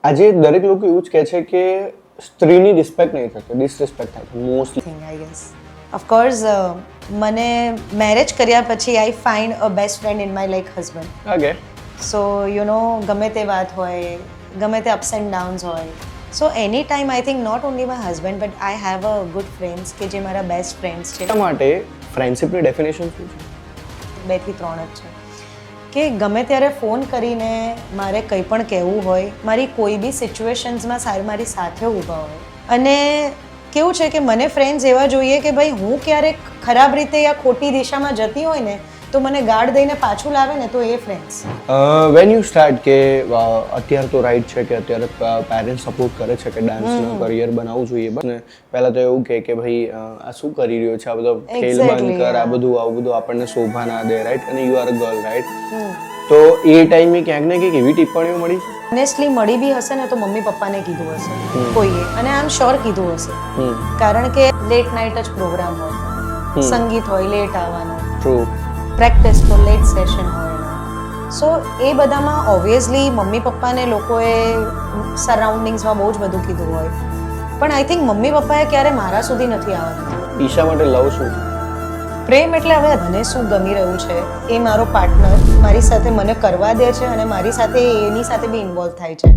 આજે દરેક લોકો એવું જ કહે છે કે સ્ત્રીની રિસ્પેક્ટ નહીં થતી, ડિસરિસ્પેક્ટ થાય છે mostly. Thing I guess of course મને મેરેજ કર્યા પછી I find a best friend in my like husband. Okay. So you know ગમે તે વાત હોય, ગમે તે અપ્સ એન્ડ ડાઉન્સ હોય, so any time I think not only my husband but I have a good friends કે જે મારા બેસ્ટ ફ્રેન્ડ્સ છે. એટલા માટે ફ્રેન્ડશિપની ડેફિનેશન શું છે? 2 થી 3 જ છે કે ગમે ત્યારે ફોન કરીને મારે કંઈ પણ કહેવું હોય, મારી કોઈ બી સિચ્યુએશન્સમાં મારી સાથે ઊભા હોય. અને કેવું છે કે મને ફ્રેન્ડ્સ એવા જોઈએ કે ભાઈ હું ક્યારેક ખરાબ રીતે યા ખોટી દિશામાં જતી હોય ને તો મને ગાર્ડ દઈને પાછું લાવે ને તો એ ફ્રેન્ડ્સ. વેન યુ સ્ટાર્ટ કે અત્યારે તો રાઈટ છે કે અત્યારે પેરેન્ટ્સ સપોર્ટ કરે છે કે ડાન્સનું કરિયર બનાવવું જોઈએ, બટ પહેલા તો એવું કે ભાઈ આ શું કરી રહ્યો છે, આ બધો ખેલ બંધ કર, આ બધું આવું બધું આપણને શોભા ના દે, રાઈટ? અને you are a girl, right? તો એ ટાઈમે ક્યાંક ને ક્યાંક એવી ટિપ્પણીઓ મળી? ઓનેસ્ટલી મળી બી હશે ને તો મમ્મી પપ્પાને કીધું હશે કોઈએ, અને આઈ એમ શ્યોર કીધું હશે, કારણ કે લેટ નાઇટ જ પ્રોગ્રામ હોય, સંગીત હોય લેટ આવવાનું, ટ્રુ, પ્રેક્ટિસ તો લેટ સેશન હોય. સો એ બધામાં ઓબ્વિયસલી મમ્મી પપ્પાને લોકોએ સરાઉન્ડિંગ્સમાં બહુ જ બધું કીધું હોય, પણ આઈ થિંક મમ્મી પપ્પાએ ક્યારે મારા સુધી નથી આવવાનું. ઈશા માટે લવ શું? પ્રેમ એટલે હવે મને શું ગમી રહ્યું છે એ મારો પાર્ટનર મારી સાથે મને કરવા દે છે અને મારી સાથે એની સાથે બી ઇન્વોલ્વ થાય છે.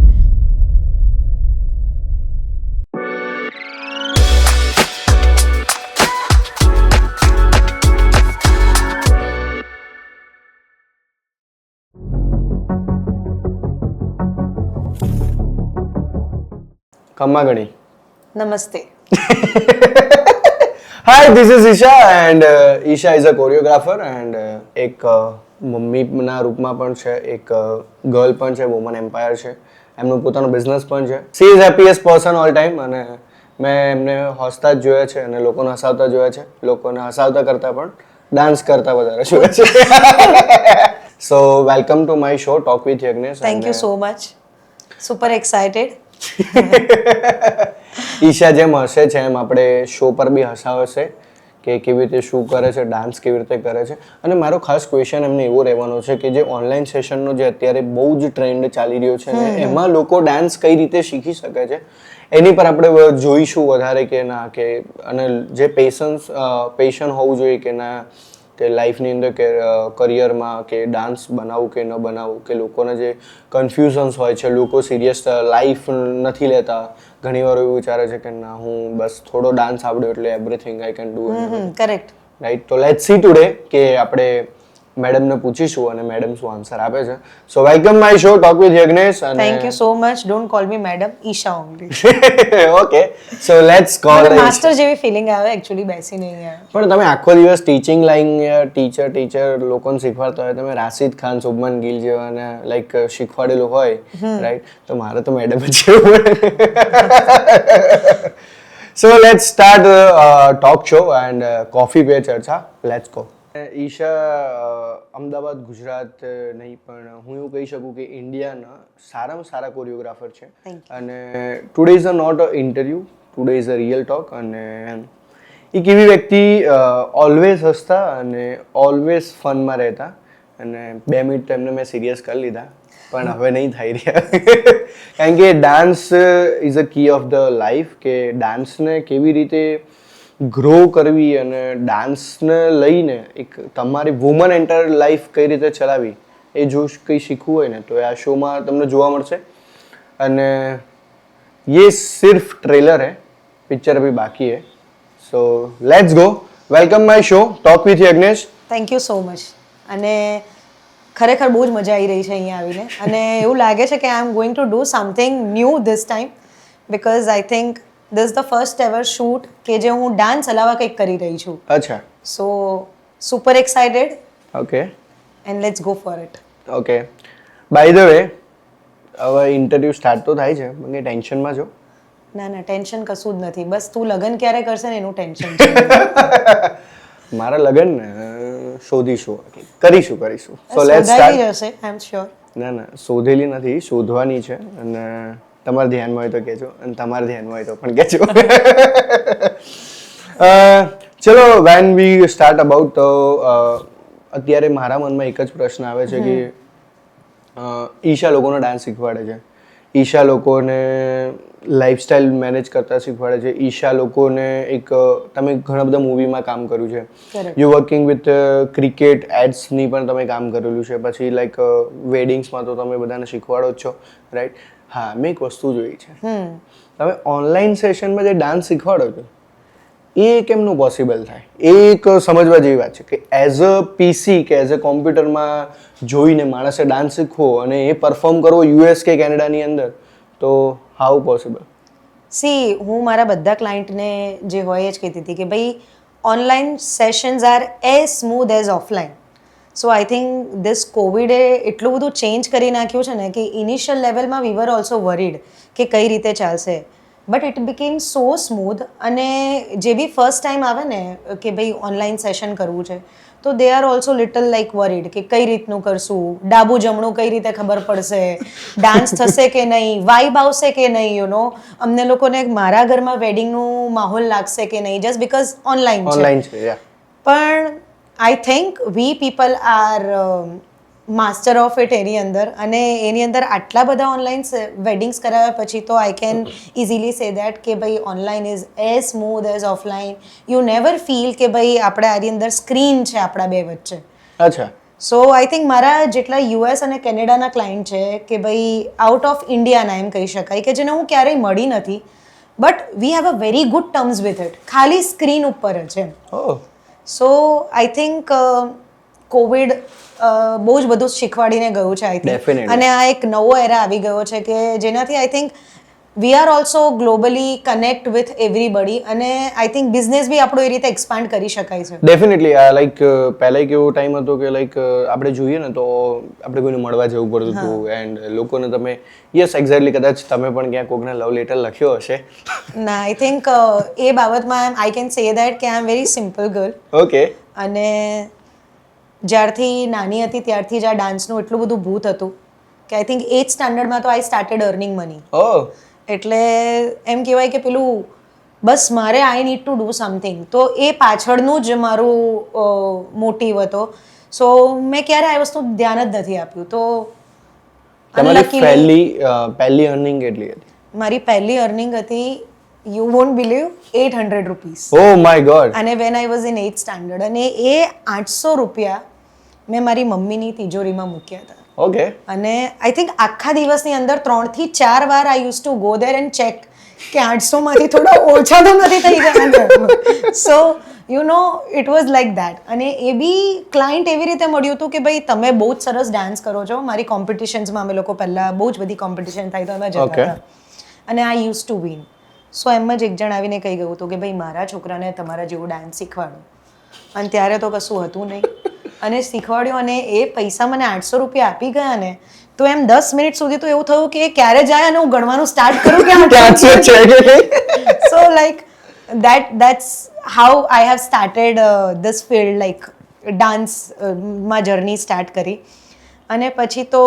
કમ્માગણી. નમસ્તે. Hi, this is Isha and Isha is a choreographer and એક મમ્મીના રૂપમાં પણ છે, એક ગર્લ પણ છે, વુમન એમ્પાયર છે, એમનું પોતાનું બિઝનેસ પણ છે. She is happiest person all time અને મેં એમને હસતા જ જોયા છે અને લોકોને હસાવતા જોયા છે, લોકોને હસાવતા કરતાં પણ ડાન્સ કરતા વધારે જોયા છે. So welcome to my show talk with Yagnesh. Thank you so much. Super excited. Isha જેમ હસે છે એમ આપણે શો પર બી હસાવશે કે કેવી રીતે શું કરે છે, ડાન્સ કેવી રીતે કરે છે. અને મારો ખાસ ક્વેશ્ચન એમને એવો રહેવાનો છે કે જે ઓનલાઈન સેશનનો જે અત્યારે બહુ જ ટ્રેન્ડ ચાલી રહ્યો છે ને એમાં લોકો ડાન્સ કઈ રીતે શીખી શકે છે એની પર આપણે જોઈશું વધારે કે ના, કે અને જે પેશન હોવું જોઈએ કે ના, કે લાઈફની અંદર કે કરિયરમાં કે ડાન્સ બનાવવું કે ન બનાવવું, કે લોકોને જે કન્ફ્યુઝન્સ હોય છે, લોકો સિરિયસ લાઈફ નથી લેતા, ઘણીવાર એવું વિચારે છે કે ના હું બસ થોડો ડાન્સ આવડ્યો એટલે everything I can do. Correct, right? તો લેટ્સ સી ટુડે કે આપણે મેડમને પૂછીશું અને મેડમ શું આન્સર આપે છે. So welcome my show talk with Yagnesh. અને thank you so much. Don't call me madam, Isha only. Okay, so let's call. Master જેવી feeling આવે એકચ્યુઅલી બેસીને અહીંયા. પણ તમે આખો દિવસ ટીચિંગ લાઈન ટીચર લોકોને શીખવાડતા હોય, તમે રાશિદ ખાન, શુભમન ગિલ જેવાને લાઈક શીખવાડેલું હોય, રાઈટ? તો મારે તો મેડમ જ જેવું. So let's start talk show and coffee pe Charcha. Let's go. Isha Ahmedabad, Gujarat નહીં પણ હું એવું કહી શકું કે ઇન્ડિયાના સારામાં સારા કોરિયોગ્રાફર છે. અને today is a not a interview, today is a real talk. અને એક એવી વ્યક્તિ ઓલવેઝ હસતા અને ઓલવેઝ ફનમાં રહેતા, અને 2 મિનિટ એમને મેં સિરિયસ કરી લીધા પણ હવે નહીં થઈ રહ્યા. કારણ કે dance is a key of the life, કે ડાન્સને કેવી રીતે ગ્રો કરવી અને ડાન્સને લઈને એક તમારી વુમન એન્ટર લાઈફ કઈ રીતે ચલાવી એ જો કંઈ શીખવું હોય ને તો આ શોમાં તમને જોવા મળશે. અને ये सिर्फ ट्रेलर है, पिक्चर अभी बाकी है. So let's go. Welcome my show talk with Yagnesh. Thank you so much. અને ખરેખર બહુ જ મજા આવી રહી છે અહીંયા આવીને, અને એવું લાગે છે કે I am going to do something new this time, because I think this the first ever shoot કે જે હું ડાન્સ અલાવા કંઈક કરી રહી છું. અચ્છા. So super excited. Okay. And let's go for it. Okay. By the way, હવે interview start તો થાય છે, મને ટેન્શનમાં છો? ના ના, ટેન્શન કશું જ નથી. બસ તું લગન ક્યારે કરશે ને એનું ટેન્શન છે. મારા લગન શોધીશું, કરીશું. સો લેટ્સ સ્ટાર્ટ. જશે, આઈ એમ શ્યોર. ના, શોધેલી નથી, શોધવાની છે. અને તમારા ધ્યાનમાં હોય તો કહેજો, અને તમારા ધ્યાનમાં હોય તો પણ કહેજો. ચલો, વેન વી સ્ટાર્ટ અબાઉટ, તો અત્યારે મારા મનમાં એક જ પ્રશ્ન આવે છે કે ઈશા લોકોને ડાન્સ શીખવાડે છે, ઈશા લોકોને લાઈફસ્ટાઈલ મેનેજ કરતા શીખવાડે છે. ઈશા લોકોને એક તમે ઘણા બધા મૂવીમાં કામ કર્યું છે. Correct. You working with cricket એડ્સની પણ તમે કામ કરેલું છે. પછી લાઈક વેડિંગ્સમાં તો તમે બધાને શીખવાડો જ છો, રાઈટ? હા, મેં એક વસ્તુ જોઈ છે. તમે ઓનલાઈન સેશનમાં જે ડાન્સ શીખવાડો છો એ કેમનું પોસિબલ થાય? એ એક સમજવા જેવી વાત છે કે એઝ અ પીસી કે એઝ અ કોમ્પ્યુટરમાં જોઈને માણસે ડાન્સ શીખવો અને એ પરફોર્મ કરવો યુએસ કે કેનેડાની અંદર, તો હાઉ પોસિબલ? સી હું મારા બધા ક્લાયન્ટને જે હોય એ જ કહેતી હતી કે ભાઈ online sessions are as smooth as offline. So I think this કોવિડે એટલું બધું ચેન્જ કરી નાખ્યું છે ને કે ઇનિશિયલ લેવલમાં વી વર ઓલ્સો વરીડ કે કઈ રીતે ચાલશે, but it became so smooth. અને જે બી ફર્સ્ટ ટાઈમ આવે ને કે ભાઈ ઓનલાઈન સેશન કરવું છે તો they are also little like worried કે કઈ રીતનું કરશું, ડાબું જમણું કઈ રીતે ખબર પડશે, ડાન્સ થશે કે નહીં, વાઇબ આવશે કે નહીં, યુ નો અમને લોકોને મારા ઘરમાં વેડિંગનું માહોલ લાગશે કે નહીં, જસ્ટ બિકોઝ ઓનલાઈન છે. છે યા. પણ I think we people are master of it એની અંદર. અને એની અંદર આટલા બધા ઓનલાઈન વેડિંગ્સ કરાવ્યા પછી તો આઈ કેન ઇઝીલી સે દેટ કે ભાઈ online is as smooth as offline. You never feel કે ભાઈ આપણે આની અંદર સ્ક્રીન છે આપણા બે વચ્ચે. અચ્છા. સો આઈ થિંક મારા જેટલા યુએસ અને કેનેડાના ક્લાયન્ટ છે કે ભાઈ આઉટ ઓફ ઇન્ડિયાના એમ કહી શકાય કે જેને હું ક્યારેય મળી નથી, but we have a very good terms with it, ખાલી સ્ક્રીન ઉપર જ એમ. ઓહ. સો આઈ થિંક કોવિડ બહુ જ બધું શીખવાડીને ગયું છે આઈ થિંક. Definitely. અને આ એક નવો એરા આવી ગયો છે કે જેનાથી આઈ think we are also globally connect with everybody. અને આઈ થિંક બિઝનેસ બી આપણો એ રીતે એક્સપાન્ડ કરી શકાય છે. ડેફિનેટલી. લાઈક પહેલા એક એવો ટાઈમ હતો કે લાઈક આપણે જોઈએ ને તો આપણે કોઈને મળવા જવું પડતું હતું એન્ડ લોકોને તમે યસ એક્ઝેક્ટલી કદાચ તમે પણ ક્યાંક કોકને લવ લેટર લખ્યો હશે. ના આઈ થિંક એ બાબતમાં આઈ કેન સે દેટ કે I am very simple girl. Okay. અને જ્યારથી નાની હતી ત્યારથી જ આ ડાન્સનું એટલું બધું ભૂત હતું કે આઈ થિંક 8th સ્ટાન્ડર્ડમાં તો આઈ સ્ટાર્ટેડ અર્નિંગ મની. ઓહ. એટલે એમ કહેવાય કે પેલું બસ મારે આઈ નીડ ટુ ડુ સમથિંગ, તો એ પાછળનું જ મારું મોટિવ હતો. સો મેં ક્યારે આ વસ્તુ ધ્યાન જ નથી આપ્યું. તો તમારી પહેલી અર્નિંગ કેટલી હતી? મારી પહેલી અર્નિંગ હતી you won't believe 800 rupees. Oh my god. And when I was in 8th standard. અને એ 800 રૂપિયા મેં મારી મમ્મીની તિજોરીમાં મૂક્યા હતા. ઓકે. અને આઈ થિંક આખા દિવસની અંદર 3 થી 4 વાર I use to go there and check કે 800 માંથી થોડા ઓછા તો નથી થઈ ગયા. સો you no it was like that. અને એ બી ક્લાયન્ટ એવી રીતે મળ્યું હતું કે ભાઈ તમે બહુ જ સરસ ડાન્સ કરો છો. મારી કોમ્પિટિશન્સમાં અમે લોકો પહેલાં બહુ જ બધી કોમ્પિટિશન થાય તો અમે જતા હતા અને આઈ યુઝ ટુ વિન. સો એમ જ એક જણ આવીને કહી ગયું હતું કે ભાઈ મારા છોકરાને તમારા જેવું ડાન્સ શીખવાડો. અને ત્યારે તો કશું હતું નહીં અને શીખવાડ્યું. અને એ પૈસા મને 800 રૂપિયા આપી ગયા ને તો એમ 10 મિનિટ સુધી તો એવું થયું કે ક્યારે જાય અને હું ગણવાનું સ્ટાર્ટ કરું કે સો like that's how I have started this field, like dance માં જર્ની સ્ટાર્ટ કરી. અને પછી તો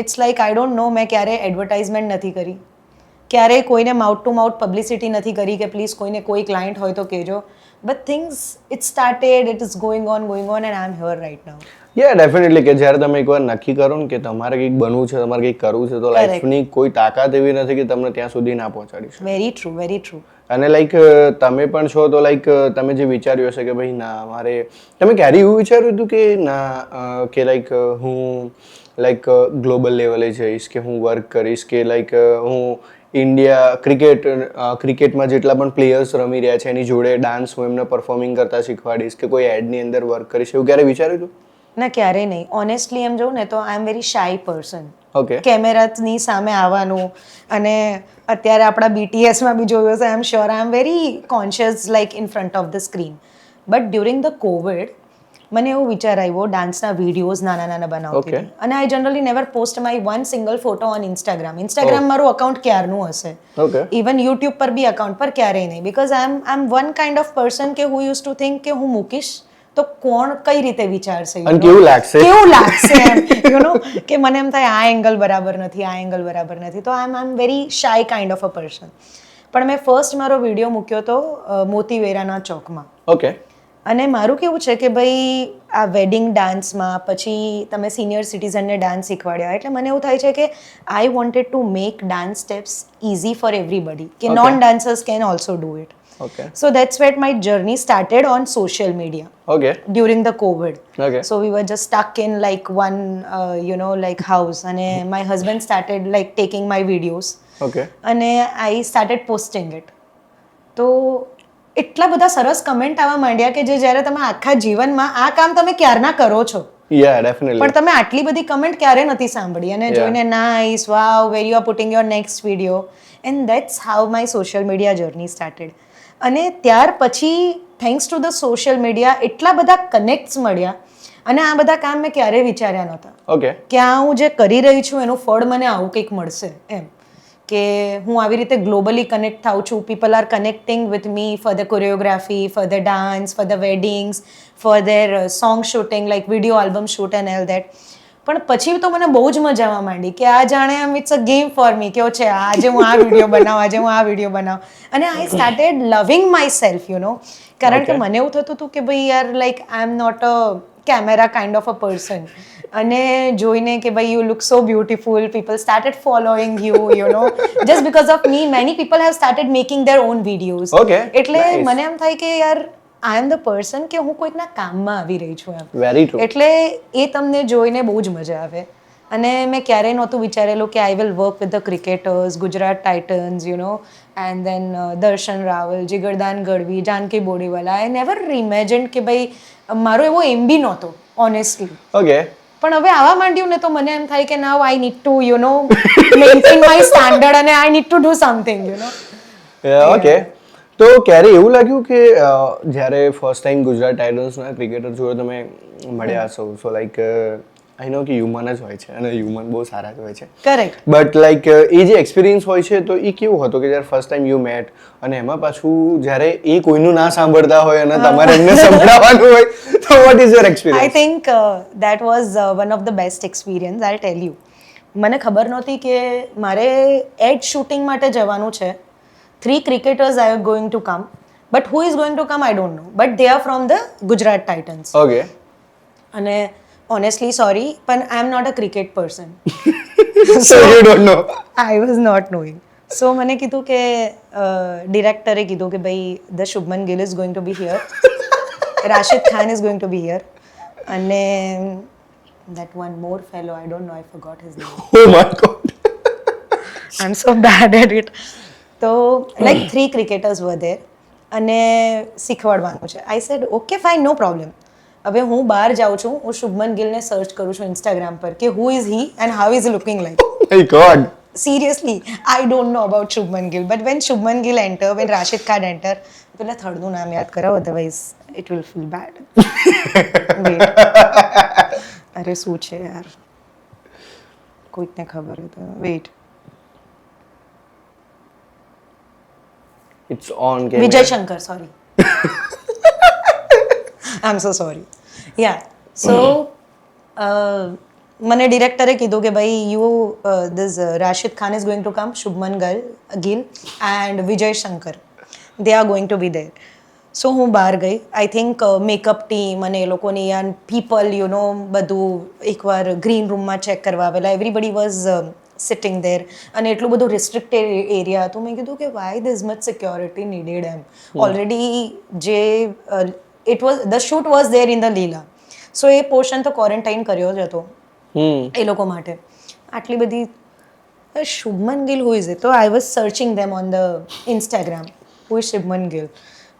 it's like I don't know મેં ક્યારે એડવર્ટાઇઝમેન્ટ નથી કરી, ક્યારેય કોઈને માઉથ ટુ માઉથ પબ્લિસિટી નથી કરી કે પ્લીઝ કોઈને કોઈ ક્લાયન્ટ હોય તો કહેજો. But things it started, it is going on and I am here right now. Yeah definitely કે જ્યારે તમે એકવાર નક્કી કરો ને કે તમારે કંઈક બનવું છે, તમારે કંઈક કરવું છે, તો લાઈફની કોઈ તાકાત એવી નથી કે તમને ત્યાં સુધી ના પહોંચાડી શકે. Very true, very true. અને લાઈક તમે પણ છો તો લાઈક તમે જે વિચાર્યું હશે કે ભાઈ ના મારે, તમે ક્યારે એવું વિચાર્યું હતું કે ના કે લાઈક હું લાઈક ગ્લોબલ લેવલે જઈશ, કે હું વર્ક કરીશ, કે લાઈક હું ઇન્ડિયા ક્રિકેટમાં જેટલા પણ પ્લેયર્સ રમી રહ્યા છે એની જોડે ડાન્સ હું એમને પરફોર્મિંગ કરતા શીખવાડીશ, કે કોઈ એડની અંદર વર્ક કરીશ, એવું ક્યારે વિચાર્યું હતું? ના ક્યારેય નહીં. ઓનેસ્ટલી એમ જોઉં ને તો I am very શાય person. Okay. કેમેરાની સામે આવવાનું. અને અત્યારે આપણા બીટીએસમાં બી જોયું હશે, I am sure I am very conscious like in front of the screen. But during the Covid મને એવું વિચાર આવ્યો, ડાન્સના વિડીયોઝ નાના નાના બનાવતી હતી. અને I generally never post my one single photo on Instagram. મારું અકાઉન્ટ ક્યારનું હશે. ઓકે. ઇવન યુટ્યુબ પર બી અકાઉન્ટ પર ક્યારેય નહીં. Because I am one kind of person કે હુ યુઝ ટુ થિંક કે હું મૂકીશ તો કોણ કઈ રીતે વિચારશે, અને કેવું લાગશે એમ યુ નો કે મને એમ થાય આ એંગલ બરાબર નથી, આ એંગલ બરાબર નથી. તો I am very shy kind of a person. પણ મેં ફર્સ્ટ મારો વિડીયો મૂક્યો હતો મોતીવેરાના ચોકમાં. ઓકે. અને મારું કેવું છે કે ભાઈ આ વેડિંગ ડાન્સમાં પછી તમે સિનિયર સિટીઝનને ડાન્સ શીખવાડ્યા એટલે મને એવું થાય છે કે I wanted to make dance steps easy for everybody કે non dancers can also do it. Okay. So that's where my journey started on social media Okay. during the COVID. Okay. So we were just stuck in like one, like house. And my husband started like taking my videos. Okay. And I started posting it. તો એટલા બધા સરસ comment આવવા માંડ્યા કે જે જ્યારે તમે આખા જીવનમાં આ કામ તમે ક્યારના કરો છો Yeah, definitely. પણ તમે આટલી બધી કમેન્ટ ક્યારે નથી સાંભળી અને જોઈને nice wow where you are putting your next video and that's how my social media journey started. અને ત્યાર પછી thanks to the social media એટલા બધા કનેક્ટ્સ મળ્યા અને આ બધા કામ મેં ક્યારેય વિચાર્યા નહોતા Okay. કે આ હું જે કરી રહી છું એનું ફળ મને આવું કંઈક મળશે એમ કે હું આવી રીતે ગ્લોબલી કનેક્ટ થાઉં છું. People are connecting with me for the choreography, for the dance, for the weddings, four there song shooting like video album shoot and all that. પણ પછી તો મને બહુ જ મજા આવવા માંડી કે આ જાણે એમ it's a game for me કે છે આજે હું આ વિડીયો બનાવું, આજે હું આ વિડીયો બનાવું અને I started loving myself કારણ કે મને એવું થતું હતું કે ભાઈ યાર like I am not a camera kind of a person અને જોઈને કે ભાઈ you look so beautiful people started following you know just because of me many people have started making their own videos. Okay. એટલે Nice. મને એમ થાય કે યાર આઈ એમ ધ પર્સન કે હું કોઈકના કામમાં આવી રહી છું એમ. Very true. એટલે એ તમને જોઈને બહુ જ મજા આવે અને મેં ક્યારેય નહોતું વિચારેલું કે I will work with the cricketers, Gujarat Titans and then દર્શન રાવલ, જીગરદાન ગઢવી, જાનકી બોડીવાલા. આઈ નેવર ઇમેજિન્ડ કે ભાઈ મારો એવો એમ બી નહોતો ઓનેસ્ટલી. Okay. પણ હવે આવવા માંડ્યું ને તો મને એમ થાય કે now I need to maintain my standard અને I need to do something Yeah, okay. તો ક્યારે એવું લાગ્યું કે જ્યારે ફર્સ્ટ ટાઈમ ગુજરાત ટાઇટન્સના ક્રિકેટર જોડે તમે મળ્યા હશો સો લાઈક આઈ નો કે હ્યુમન જ હોય છે અને હ્યુમન બહુ સારા જ હોય છે. કરેક્ટ. બટ લાઈક એ જે એક્સપિરિયન્સ હોય છે તો એ કેવું હતું કે જ્યારે ફર્સ્ટ ટાઈમ યુ મેટ અને એમાં પાછું જ્યારે એ કોઈનું ના સાંભળતા હોય અને તમારે એમને સંભળાવવાનું હોય તો what is your I experience? Think that was one of the best experience I tell you. મને ખબર નહોતી કે મારે એડ શૂટિંગ માટે જવાનું છે. 3 cricketers are going to come, but who is going to come I don't know. But they are from the Gujarat Titans. Okay. અને honestly sorry, but I am not a cricket person. So you don't know. I was not knowing. So મને કીધું કે ડિરેક્ટરે કીધું કે ભાઈ the Shubman Gill is going to be here, Rashid Khan is going to be here અને that one more fellow I don't know, I forgot his name. Oh my god. I'm so bad at it. તો like 3 cricketers were there અને શીખવાડવાનું છે. I said okay fine no problem. હવે હું બહાર જાઉં છું, હું શુભમન ગિલને સર્ચ કરું છું ઇન્સ્ટાગ્રામ પર કે who is he and how is looking like. My god. Seriously, I don't know about Shubman Gill, but when Shubman Gill enter, when Rashid Khan enter, પેલા થર્ડનું નામ યાદ કરાવો, otherwise it will feel bad. Wait. અરે શું છે યાર, કોઈકને ખબર હોય તો wait. It's on camera. Vijay Shankar, sorry. I am so sorry. Yeah so મને ડિરેક્ટરે કીધું કે ભાઈ you this Rashid Khan is going to come, Shubman Gill and Vijay Shankar, they are going to be there. So હું બહાર ગઈ. આઈ થિંક મેકઅપ ટીમ અને એ લોકોની યાર પીપલ બધું એકવાર ગ્રીન રૂમમાં ચેક કરવા આવેલા. એવરીબડી વોઝ સિટિંગ દેર અને એટલું બધું રિસ્ટ્રિક્ટેડ એરિયા હતું. મેં કીધું કે why this much security needed એમ. ઓલરેડી જે it was the shoot was there in the Leela, so A portion તો ક્વોરન્ટાઇન કર્યો જ હતો એ લોકો માટે. આટલી બધી Shubman Gill who is it? તો I was searching them on the Instagram, who is Shubman Gill?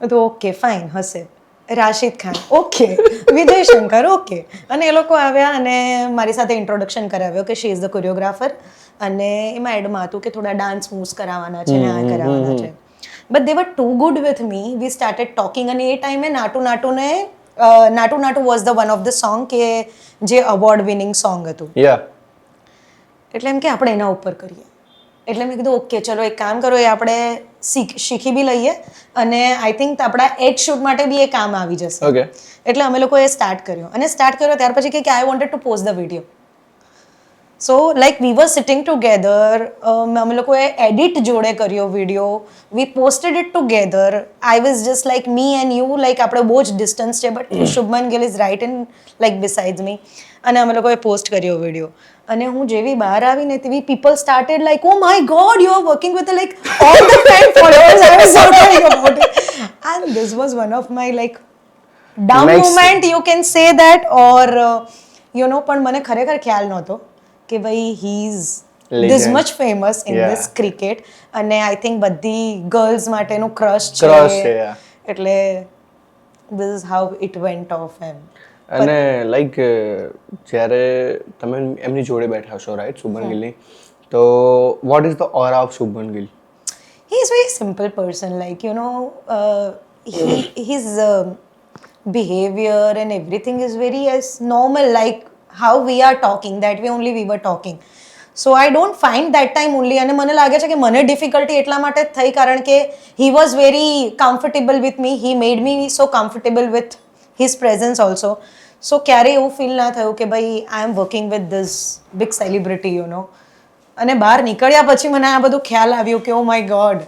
તો ઓકે ફાઇન હશે. Rashid Khan okay, Vijay Shankar okay. અને એ લોકો આવ્યા અને મારી સાથે ઇન્ટ્રોડક્શન કરાવ્યો કે શી ઇઝ ધ કોરિયોગ્રાફર અને એમાં એડમાં હતું કે થોડા ડાન્સ મૂવ્સ કરાવવાના છે ને આ કરાવવાના છે. But they were too good with me. We started talking અને એ ટાઈમે Naatu Naatu was the one of the song કે જે અવોર્ડ વિનિંગ સોંગ હતું. Yeah. એટલે એમ કે આપણે એના ઉપર કરીએ. એટલે મેં કીધું ઓકે ચલો એક કામ કરો, એ આપણે શીખી બી લઈએ અને આઈ થિંક આપણા એડ શૂટ માટે બી એ કામ આવી જશે. Okay. એટલે અમે લોકોએ સ્ટાર્ટ કર્યો અને સ્ટાર્ટ કર્યો ત્યાર પછી કે I wanted to post the video. So like we were sitting together, અમે લોકોએ એડિટ જોડે કર્યો video, we posted it together. I was just like me and you, like આપણે બહુ જ ડિસ્ટન્સ છે, but Shubman Gill is right in like besides me. અને અમે લોકોએ પોસ્ટ કર્યો વિડીયો. અને હું જેવી બહાર આવીને તેવી people started like, O my God, you are working with like all the fan followers. I was so telling about it. And this was one of my like down moment, you can say that. Or you know, પણ મને ખરેખર ખ્યાલ નહોતો કે ભાઈ he is this much famous in this cricket. અને I think બધી girls માટેનું ક્રશ છે. એટલે this is how it went of એમ. અને લાઈક જ્યારે તમે એમની જોડે બેઠા છો, રાઈટ, શુભમન ગિલની, તો what is the aura of Shubman Gill? He is very simple person, like, you know, his behavior and everything is very as normal, like how we are talking, that way only we were talking. So I don't find that time only. અને મને લાગે છે કે મને difficulty એટલા માટે જ થઈ કારણ કે he was very comfortable with me, he made me so comfortable with his presence also. So ક્યારે એવું ફીલ ના થયું કે ભાઈ I am working with this big celebrity, you know. અને બહાર નીકળ્યા પછી મને આ બધું ખ્યાલ આવ્યું કે ઓ my God.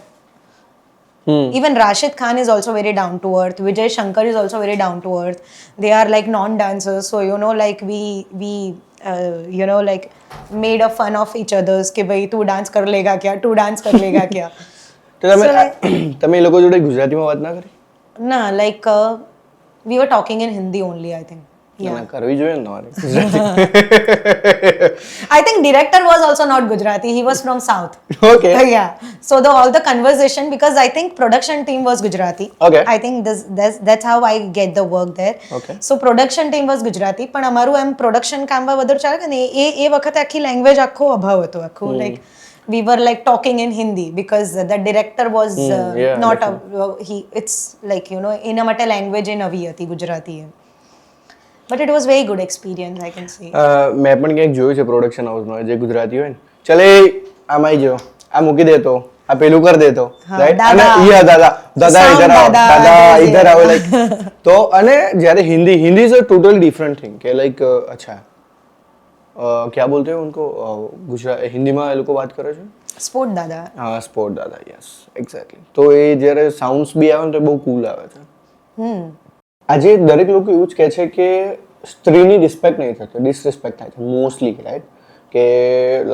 Even Rashid Khan is also very down to earth. Vijay Shankar is also very down to earth. They are like non-dancers, so you know, like we you know, like made a fun of each others કે ભાઈ તું dance કર લેગા ક્યા, તું dance કર લેગા ક્યા. તો તમે એ લોકો જોડે ગુજરાતીમાં વાત ના કરી? ના, like we were talking in Hindi only, I think. ના કરવી જોઈએ ને તમારે. I think director was also not Gujarati. He was from South. Okay. Yeah. So all the conversation, because I think production team was Gujarati. Okay. I think that's how I get the work there. Okay. So production team was Gujarati. પણ અમારું એમ production કામમાં વધુ ચાલે કે ને એ વખતે આખી language આખો અભાવ હતો આખું. Like we were like talking in Hindi because the director was not it's like, you know, એના માટે લેંગ્વેજ એ નવી હતી, ગુજરાતી એમ. But it was very good experience, I can say. મેં પણ ક્યાંક જોયું છે પ્રોડક્શન હાઉસમાં જે ગુજરાતી હોય ને, ચલે આમ આવી જાઓ, આ મૂકી દેતો, આ પેલું કરી દેતો, રાઈટ, અને ઈ દાદા દાદા ઇધર આવો, દાદા ઇધર આવો, લાઈક. તો અને જ્યારે Hindi is a total different thing કે લાઈક અચ્છા क्या बोलते हैं उनको गुजरात हिंदी में ये लोग बात करे છે સ્પોર્ટ દાદા. હા, સ્પોર્ટ દાદા, યસ, એક્ઝેક્ટલી. તો એ જ્યારે સાઉન્ડ્સ બી આવે ને તો બહુ કૂલ આવે છે. આજે દરેક લોકો એવું જ કહે છે કે સ્ત્રીની રિસ્પેક્ટ નહીં થતી, ડિસરિસ્પેક્ટ થાય છે મોસ્ટલી, રાઈટ. કે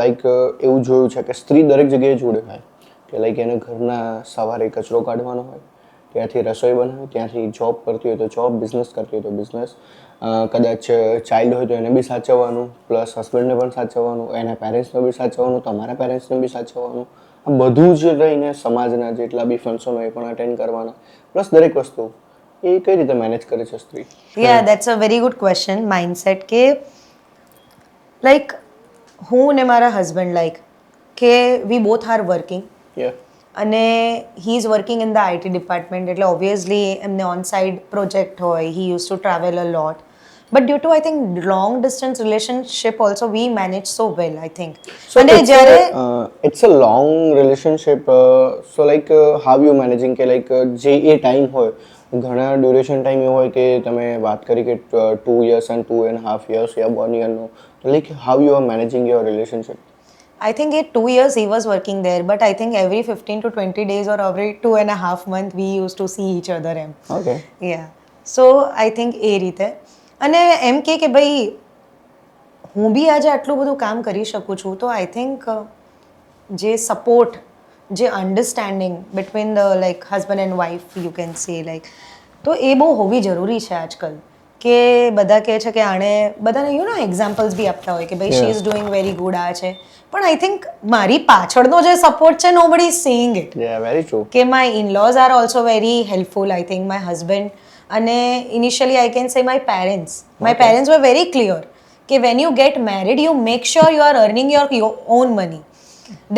લાઈક એવું જોયું છે કે સ્ત્રી દરેક જગ્યાએ જોડે હોય કે લાઈક એને ઘરના સવારે કચરો કાઢવાનો હોય, ત્યાંથી રસોઈ બનાવે, ત્યાંથી જોબ કરતી હોય તો જોબ, બિઝનેસ કરતી હોય તો બિઝનેસ, કદાચ ચાઇલ્ડ હોય તો એને બી સાચવવાનું, પ્લસ હસબન્ડને પણ સાચવવાનું, એના પેરેન્ટ્સને બી સાચવવાનું, તમારા પેરેન્ટ્સને બી સાચવવાનું. આ બધું જ રહીને સમાજના જેટલા બી ફંક્શન હોય એ પણ અટેન્ડ કરવાના, પ્લસ દરેક વસ્તુ એ કઈ રીતે મેનેજ કરે છે સ્ત્રી? Yeah, that's a very good question. Mindset કે લાઈક હું ને મારા હસબન્ડ લાઈક કે વી બોથ આર વર્કિંગ, અને he is working in the IT department, એટલે ઓબ્વિયસલી એમને ઓન સાઇડ પ્રોજેક્ટ હોય, he use to travel a lot. But due to I think long distance relationship also we manage so well, I think. અને જ્યારે it's a long relationship, so like how you managing કે like જે એ time હોય, ઘણા duration time એવો હોય કે તમે વાત કરી કે 2 years and 2.5 years યા 1 year નો, like how you are managing your relationship? I think in 2 years he was working there, but I think every 15 to 20 days or every 2.5 months we used to see each other. Okay. Yeah. So I think એ રીતે. અને એમ કે ભાઈ હું બી આજે આટલું બધું કામ કરી શકું છું, તો આઈ થિંક જે સપોર્ટ, જે understanding between the like husband and wife, you can say like, તો એ બહુ હોવી જરૂરી છે આજકાલ. કે બધા કહે છે કે આણે બધાને યુ નો એક્ઝામ્પલ્સ બી આપતા હોય કે ભાઈ she is doing very good આ છે, પણ આઈ થિંક મારી પાછળનો જે સપોર્ટ છે, nobody is seeing it. Yeah, very true. કે my in-laws are also very helpful, I think my husband, અને initially I can say my parents were very clear કે when you get married you make sure you are earning your own money,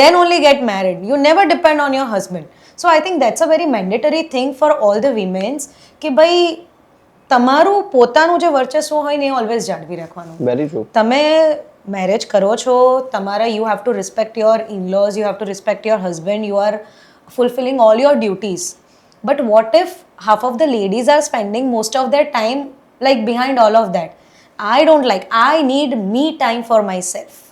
then only get married. You never depend on your husband. So I think that's a very mandatory thing for all the women's કે ભાઈ તમારું પોતાનું જે વર્ચસ્વ હોય ને એ always જાળવી રાખવાનું. Very true. તમે મેરેજ કરો છો, તમારા you have two respect your in-lose, you have two respect your husband, you are fulfilling all your duties. But what if half of the ladies are spending most of their time like behind all of that? I don't like, I need me time for myself.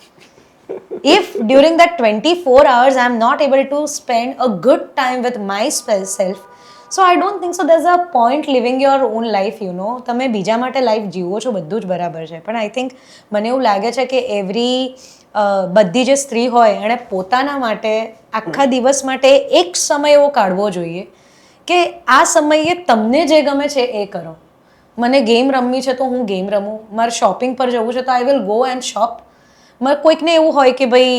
if during that 24 hours I'm not able to spend a good time with myself, so I don't think so there's a point living your own life, you know. તમે બીજા માટે life જીવો છો, બધું જ બરાબર છે, પણ આઈ થિંક મને એવું લાગે છે કે બધી જે સ્ત્રી હોય એણે પોતાના માટે આખા દિવસ માટે એક સમય એવો કાઢવો જોઈએ કે આ સમયે તમને જે ગમે છે એ કરો. મને ગેમ રમવી છે તો હું ગેમ રમું, મારે શોપિંગ પર જવું છે તો I will go and shop. કોઈકને એવું હોય કે ભાઈ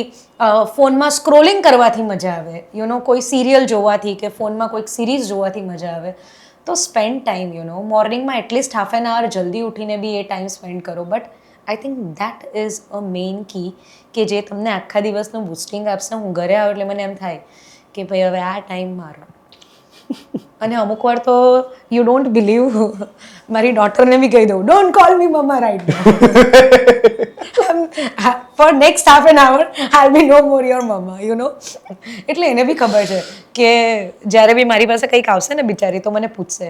ફોનમાં સ્ક્રોલિંગ કરવાથી મજા આવે, યુ નો, કોઈ સિરિયલ જોવાથી કે ફોનમાં કોઈક સિરીઝ જોવાથી મજા આવે, તો સ્પેન્ડ ટાઈમ, યુ નો, મોર્નિંગમાં એટલીસ્ટ હાફ એન આવર જલ્દી ઉઠીને બી એ ટાઈમ સ્પેન્ડ કરો. But I think that is a main key કે જે તમને આખા દિવસનું બુસ્ટિંગ આપશે. હું ઘરે આવું એટલે મને એમ થાય કે ભાઈ હવે આ ટાઈમ મારો. અને અમુક વાર તો યુ ડોન્ટ બિલીવ, મારી ડોટરને બી કહી દઉં, don't call me mamma right now, for next half an hour I be no more your mamma, you know. એટલે એને બી ખબર છે કે જ્યારે બી મારી પાસે કંઈક આવશે ને બિચારી, તો મને પૂછશે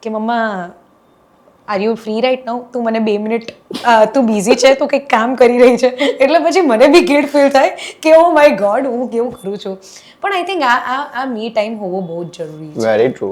કે mamma are you free right now, તું મને 2 મિનિટ, તું બિઝી છે, તું કંઈક કામ કરી રહી છે. એટલે પછી મને બી ગિલ્ટ ફીલ થાય કે ઓ માય ગોડ, હું કેવું કરું છું. પણ આઈ થિંક આ મી ટાઈમ હોવો બહુ જ જરૂરી છે. Very true.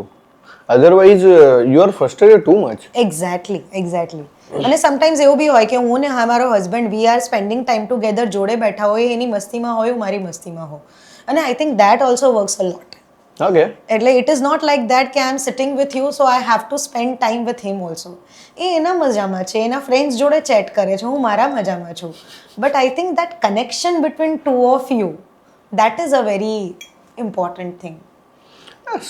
Otherwise you are frustrated too much. Exactly. અને સમટાઈમ્સ એવું બી હોય કે હું ને મારો husband we are spending time together, જોડે બેઠા હોય, એની મસ્તીમાં હોય, હું મારી મસ્તીમાં હોઉં. અને I think that also works a lot. Okay. એટલે it is not like that કે I am sitting with you so I have to spend time with him also. એ એના મજામાં છે, એના ફ્રેન્ડ્સ જોડે ચેટ કરે છે, હું મારા મજામાં છું. But I think that connection between two of you, that is a very important thing.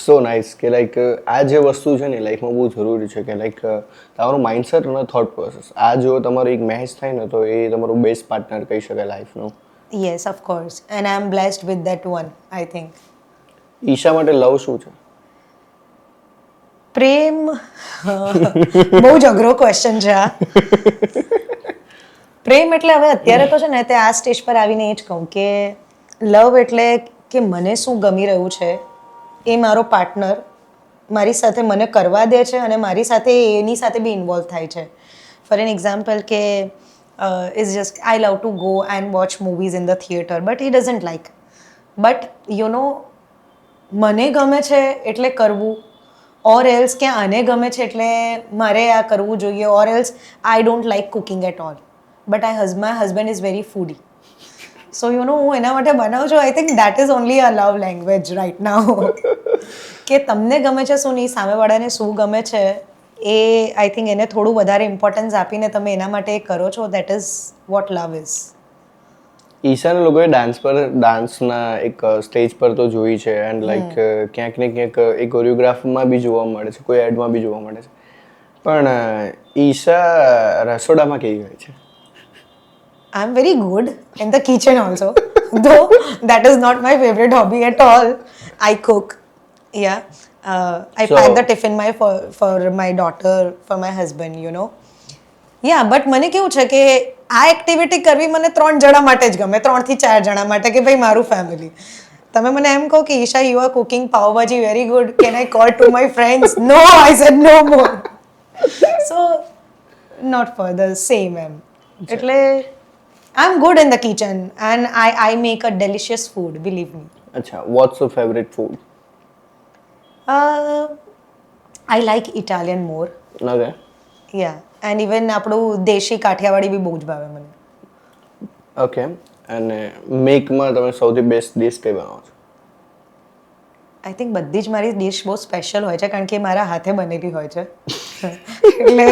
So nice કે લાઈક આ જે વસ્તુ છે ને લાઈફમાં બહુ જરૂરી છે કે લાઈક તમારું માઇન્ડસેટ અને થોટ પ્રોસેસ, આ જો તમારો એક મેચ થાય ને તો એ તમારું બેસ્ટ પાર્ટનર કહી શકાય લાઈફનું. Yes, of course, and I am blessed with that one, I think. Isha માટે લવ શું છે? પ્રેમ બહુ જ અઘરો ક્વેશ્ચન છે આ. પ્રેમ એટલે હવે અત્યારે તો છે ને તે આ સ્ટેજ પર આવીને એ જ કહું કે લવ એટલે કે મને શું ગમી રહ્યું છે એ મારો પાર્ટનર મારી સાથે મને કરવા દે છે અને મારી સાથે એની સાથે બી ઇન્વોલ્વ થાય છે. ફોર એન એક્ઝામ્પલ કે is just I love to go and watch movies in the theatre, but he doesn't like. But you know, મને ગમે છે એટલે કરવું, ઓર એલ્સ કે આને ગમે છે એટલે મારે આ કરવું જોઈએ, or else I don't like cooking at all but my husband is very foodie. So you know, હું એના માટે બનાવું છું. I think that is only a love language right now. કે તમને ગમે છે શું નહીં, સામેવાળાને શું ગમે છે એ આઈ થિંક એને થોડું વધારે ઇમ્પોર્ટન્સ આપીને તમે એના માટે કરો છો, that is what love is. ઈશાને લોકોએ ડાન્સના એક સ્ટેજ પર તો જોઈ છે એન્ડ લાઈક ક્યાંક ને ક્યાંક એ કોરિયોગ્રાફમાં બી જોવા મળે છે, કોઈ એડમાં બી જોવા મળે છે. પણ ઈશા રસોડામાં કેવી હોય છે? I am very good in the kitchen also, though that is not my favorite hobby at all. I cook, yeah. I pack the tiffin for my daughter, for my husband, you know. Yeah, but મને કેવું છે કે આ activity કરવી મને 3 જણા માટે જ ગમે, 3 થી 4 જણા માટે, કે ભાઈ મારું ફેમિલી. તમે મને એમ કહો કે Isha you are cooking pav bhaji very good, can I call to my friends? No, I said no more. So not for the same એમ. એટલે I'm good in the kitchen and I make a delicious food, believe me. અચ્છા, what's your favorite food? I like Italian more. Okay. Yeah, and even આપણું દેશી કાઠિયાવાડી બી બહુ જ ભાવે મને. Okay. અને મેકમાં તમે સૌથી બેસ્ટ ડિશ કઈ બનાવો છો? આઈ થિંક બધી જ મારી ડિશ બહુ સ્પેશિયલ હોય છે કારણ કે મારા હાથે બનેલી હોય છે. એટલે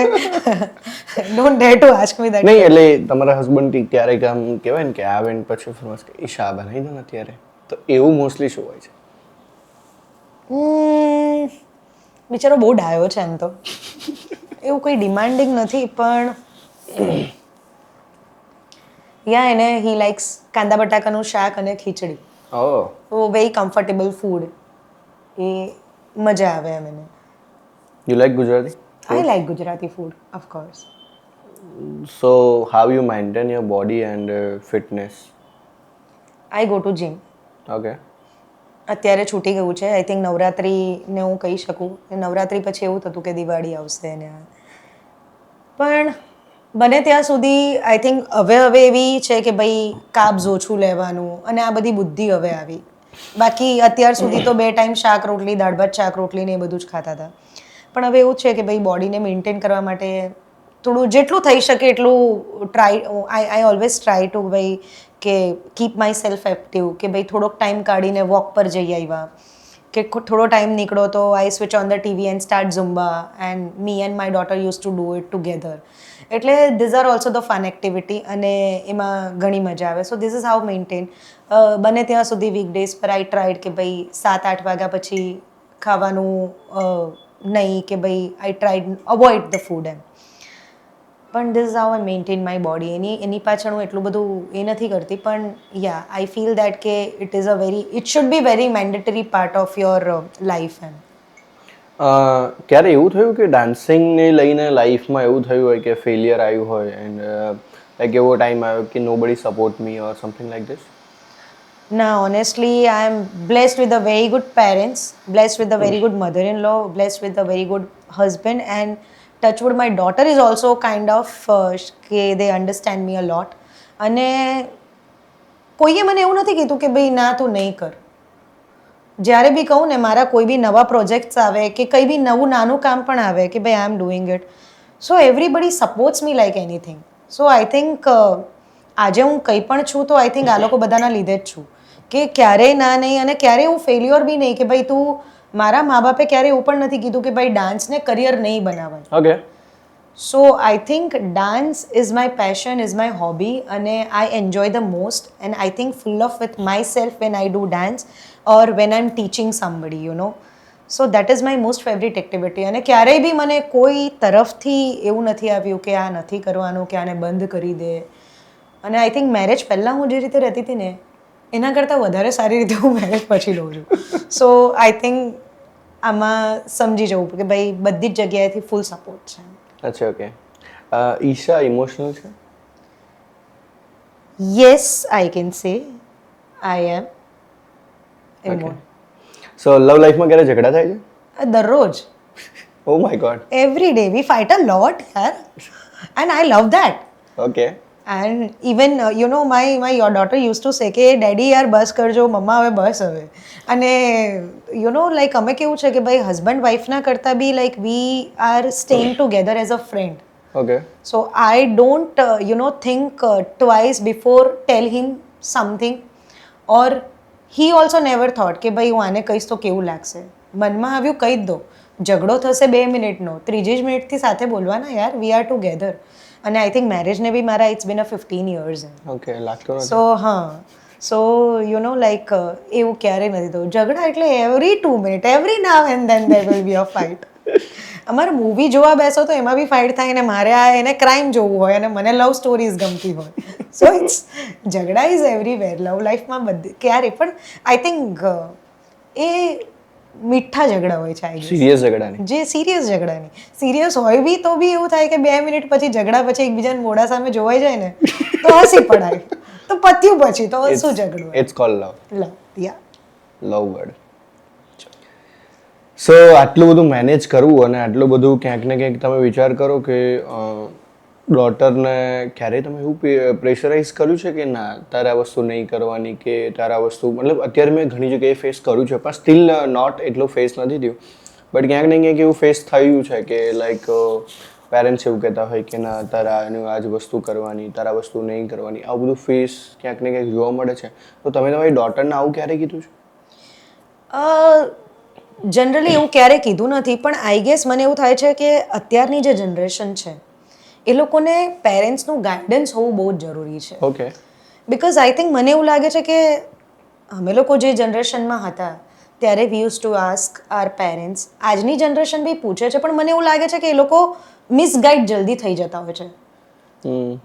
don't dare to ask me that. નહીં એટલે તમારા હસબન્ડ ક્યારેક આમ કહેવાય ને કે આવે ને પછી ફરમાશ કે ઈશા બનાવી દો ને અત્યારે, તો એવું મોસ્ટલી શું હોય છે? બિચારો બહુ ડાયો છે એમ તો, એવું કોઈ ડિમાન્ડિંગ નથી, પણ યા એને હી લાઇક્સ કાંદા બટાકાનું શાક અને ખીચડી. ઓહ, વેરી કમ્ફર્ટેબલ ફૂડ, એ મજા આવે એમ એને. You like Gujarati? I like Gujarati food, of course. So, how you maintain your body and fitness? I go to gym. Okay. અત્યારે છૂટી ગયું છે, આઈ થિંક નવરાત્રિને હું કહી શકું. નવરાત્રિ પછી એવું થતું કે દિવાળી આવશે ને, પણ બને ત્યાં સુધી આઈ થિંક હવે એવી છે કે ભાઈ કાર્બ્સ ઓછું લેવાનું અને આ બધી બુદ્ધિ હવે આવી. બાકી અત્યાર સુધી તો 2 ટાઈમ શાક રોટલી, દાળ ભાત શાક રોટલી ને એ બધું જ ખાતા હતા. પણ હવે એવું છે કે ભાઈ બોડીને મેન્ટેન કરવા માટે થોડું જેટલું થઈ શકે એટલું આઈ ઓલવેઝ ટ્રાય ટુ ભાઈ કે કીપ માય સેલ્ફ એક્ટિવ, કે ભાઈ થોડોક ટાઈમ કાઢીને વોક પર જઈ આવ્યા, કે થોડો ટાઈમ નીકળો તો I switch on the TV and start Zumba and me and my daughter use to do it together. એટલે these are also the fun activity અને એમાં ઘણી મજા આવે. So this is how maintain. બને ત્યાં સુધી વીકડેઝ પર આઈ ટ્રાઈડ કે ભાઈ 7-8 વાગ્યા પછી ખાવાનું નહીં, કે ભાઈ I tried avoid the food એમ. પણ this is how I maintain my body. એની પાછળ હું એટલું બધું એ નથી કરતી, પણ યા આઈ ફીલ દેટ કે it should be very mandatory part of your life એમ. ક્યારે એવું થયું કે ડાન્સિંગને લઈને લાઈફમાં એવું થયું હોય કે ફેલિયર આવ્યું હોય એન્ડ લાઈક એવો ટાઈમ આવ્યો કે nobody support me or something like this? ના, honestly I am blessed with a very good parents, blessed with a very good mother in law, blessed with a very good husband, and touchwood my daughter is also kind of કે they understand મી અ લોટ. અને કોઈએ મને એવું નથી કીધું કે ભાઈ ના તું નહીં કર. જ્યારે બી કહું ને, મારા કોઈ બી નવા પ્રોજેક્ટ્સ આવે કે કંઈ બી નવું નાનું કામ પણ આવે કે ભાઈ I am doing it, so everybody supports me like anything. So I think આજે હું કંઈ પણ છું તો આઈ થિંક આ લોકો બધાના લીધે જ છું, કે ક્યારેય ના નહીં અને ક્યારેય એવું ફેલ્યોર બી નહીં કે ભાઈ તું, મારા મા બાપે ક્યારેય એવું પણ નથી કીધું કે ભાઈ ડાન્સને કરિયર નહીં બનાવવાનું. ઓકે. So I think dance is my passion, is my hobby, અને I enjoy the most, and I think full of with my self when I do dance or when I am teaching somebody, you know. So that is my most favourite activity. અને ક્યારેય બી મને કોઈ તરફથી એવું નથી આવ્યું કે આ નથી કરવાનું, કે આને બંધ કરી દે. અને આઈ થિંક મેરેજ પહેલાં હું જે રીતે રહેતી હતી ને એના કરતાં વધારે સારી રીતે હું મેરેજ પછી રહું છું. સો આઈ થિંક આમાં સમજી જવું કે ભાઈ બધી જ જગ્યાએથી ફૂલ સપોર્ટ છે. અચ્છા, ઓકે. ઈશા ઇમોશનલ છે? Yes, I can say I am. સો લવ લાઈફમાં ક્યારે ઝઘડા થાય છે? દરરોજ. Oh my god. Every day we fight a lot યાર, and I love that. Okay. And even you know my your daughter use to say કે daddy યાર બસ કરજો, મમ્મા હવે બસ હવે. અને યુ નો લાઈક અમે કેવું છે કે ભાઈ હસબન્ડ વાઈફના કરતાં બી like we are staying together as a friend. Okay. So I don't think twice before tell him something, or he also never thought કે ભાઈ હું આને કહીશ તો કેવું લાગશે. મનમાં આવ્યું કહી જ દો. ઝઘડો થશે 2 મિનિટનો, ત્રીજી જ મિનિટથી સાથે બોલવાના યાર, વી આર ટુગેધર. અને આઈ થિંક મેરેજને બી મારા it's been a 15 years. Okay, લાગતો નથી. સો હા, સો યુ નો લાઈક એવું ક્યારેય નથી થયું. ઝઘડા એટલે every 2 minute, every now and then there will be a fight. અમારે મૂવી જોવા બેસો તો એમાં બી ફાઇટ થાય, ને મારે આ એને ક્રાઇમ જોવું હોય અને મને લવ સ્ટોરીઝ ગમતી હોય. સો ઇટ્સ ઝઘડા ઇઝ એવરીવેર લવ લાઈફમાં બધી ક્યારે પણ. આઈ થિંક એ મીઠા ઝઘડા હોય છે, આઈ સિરિયસ ઝઘડા નહીં. જે સિરિયસ ઝઘડા નહીં. સિરિયસ હોય બી તો બી એવું થાય કે 2 મિનિટ પછી ઝઘડા પછી એકબીજાને મોઢા સામે જોવાઈ જાય ને તો હસી પડાય, તો પત્યું પછી તો શું ઝઘડું. It's called love. Love, yeah. Love word. So આટલું બધું મેનેજ કરવું અને આટલું બધું ક્યાંક ને ક્યાંક તમે વિચાર કરો કે ડોટરને ક્યારેય તમે એવું પ્રેશરાઇઝ કર્યું છે કે ના તારે આ વસ્તુ નહીં કરવાની, કે તારે આ વસ્તુ, મતલબ અત્યારે મેં ઘણી જગ્યાએ ફેસ કર્યું છે પણ સ્ટીલ નોટ એટલું ફેસ નથી થયું, બટ ક્યાંક ને ક્યાંક એવું ફેસ થયું છે કે લાઈક પેરેન્ટ્સ એવું કહેતા હોય કે ના તારા એનું આ જ વસ્તુ કરવાની, તારા વસ્તુ નહીં કરવાની, આવું બધું ફેસ ક્યાંક ને ક્યાંક જોવા મળે છે. તો તમે તમારી ડોટરને આવું ક્યારે કીધું છે? જનરલી એવું ક્યારેય કીધું નથી, પણ આઈ ગેસ મને એવું થાય છે કે અત્યારની જે જનરેશન છે એ લોકોને પેરેન્ટ્સનું ગાઈડન્સ હોવું બહુ જ જરૂરી છે. ઓકે. બિકોઝ આઈ થિંક મને એવું લાગે છે કે અમે લોકો જે જનરેશનમાં હતા ત્યારે we use to ask our parents. આજની જનરેશન બી પૂછે છે, પણ મને એવું લાગે છે કે એ લોકો મિસગાઈડ જલ્દી થઈ જતા હોય છે.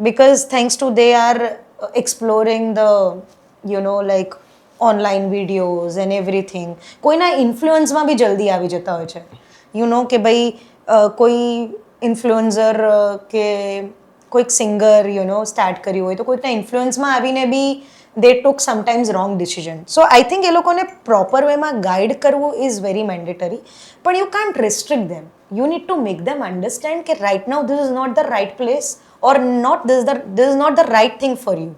Because thanks to they are exploring the you know like online videos and everything. કોઈના ઇન્ફ્લુઅન્સમાં બી જલ્દી આવી જતા હોય છે. યુ નો કે ભાઈ કોઈ ઇન્ફ્લુઅન્સર કે કોઈક સિંગર યુ નો સ્ટાર્ટ કર્યું હોય તો કોઈકના ઇન્ફ્લુઅન્સમાં આવીને બી they took sometimes wrong decision. So I think એ લોકોને પ્રોપર વેમાં ગાઈડ કરવું ઇઝ વેરી મેન્ડેટરી, પણ you can't restrict them. You need to make them understand કે right now this is not the right place or not this is not the right thing for you.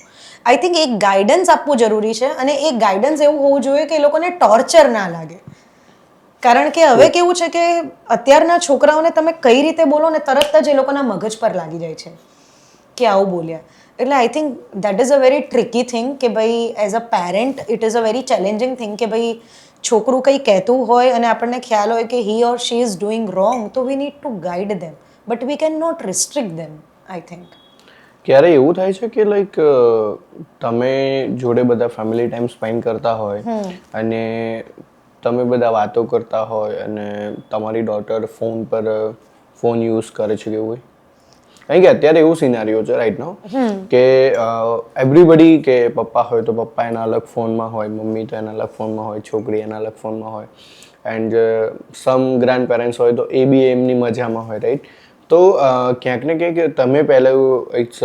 I think એક guidance આપવું જરૂરી છે, અને એ guidance એવું હોવું જોઈએ કે એ લોકોને ટોર્ચર ના લાગે. કારણ કે હવે કેવું છે કે અત્યારના છોકરાઓને તમે કઈ રીતે બોલો ને તરત જ એ લોકોના મગજ પર લાગી જાય છે કે આવું બોલ્યા. એટલે આઈ think that is a very tricky thing કે ભાઈ as a parent it is a very challenging thing કે ભાઈ છોકરું કંઈ કહેતું હોય અને આપણને ખ્યાલ હોય કે he or she is doing wrong, તો we need to guide them, but we can not restrict them. I think ક્યારે એવું થાય છે કે લાઈક તમે જોડે બધા ફેમિલી ટાઈમ સ્પેન્ડ કરતા હોય અને તમે બધા વાતો કરતા હોય અને તમારી ડોટર ફોન પર ફોન યુઝ કરે છે કે એવું હોય? કારણ કે અત્યારે એવું સિનારીઓ છે રાઈટ નાઉ કે એવરીબડી કે પપ્પા હોય તો પપ્પા એના અલગ ફોનમાં હોય, મમ્મી તો એના અલગ ફોનમાં હોય, છોકરી એના અલગ ફોનમાં હોય, એન્ડ સમ ગ્રાન્ડ પેરેન્ટ્સ હોય તો એ બી એમની મજામાં હોય, રાઈટ? તો ક્યાંક ને ક્યાંક તમે પહેલાં ઇટ્સ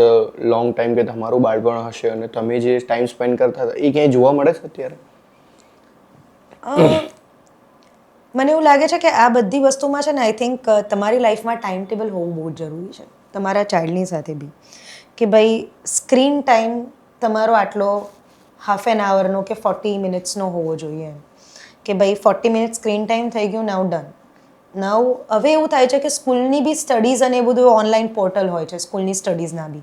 લોંગ ટાઈમ કે તમારું બાળપણ હશે અને તમે જે ટાઈમ સ્પેન્ડ કરતા હતા એ ક્યાંય જોવા મળે છે અત્યારે? મને એવું લાગે છે કે આ બધી વસ્તુમાં છે ને આઈ થિંક તમારી લાઈફમાં ટાઈમ ટેબલ હોવું બહુ જ જરૂરી છે, તમારા ચાઇલ્ડની સાથે બી. કે ભાઈ સ્ક્રીન ટાઈમ તમારો આટલો હાફ એન આવરનો કે 40 મિનિટ્સનો હોવો જોઈએ એમ. કે ભાઈ 40 મિનિટ સ્ક્રીન ટાઈમ થઈ ગયું, નાવ ડન. નાવ હવે એવું થાય છે કે સ્કૂલની બી સ્ટડીઝ અને એ બધું ઓનલાઈન પોર્ટલ હોય છે સ્કૂલની સ્ટડીઝના બી.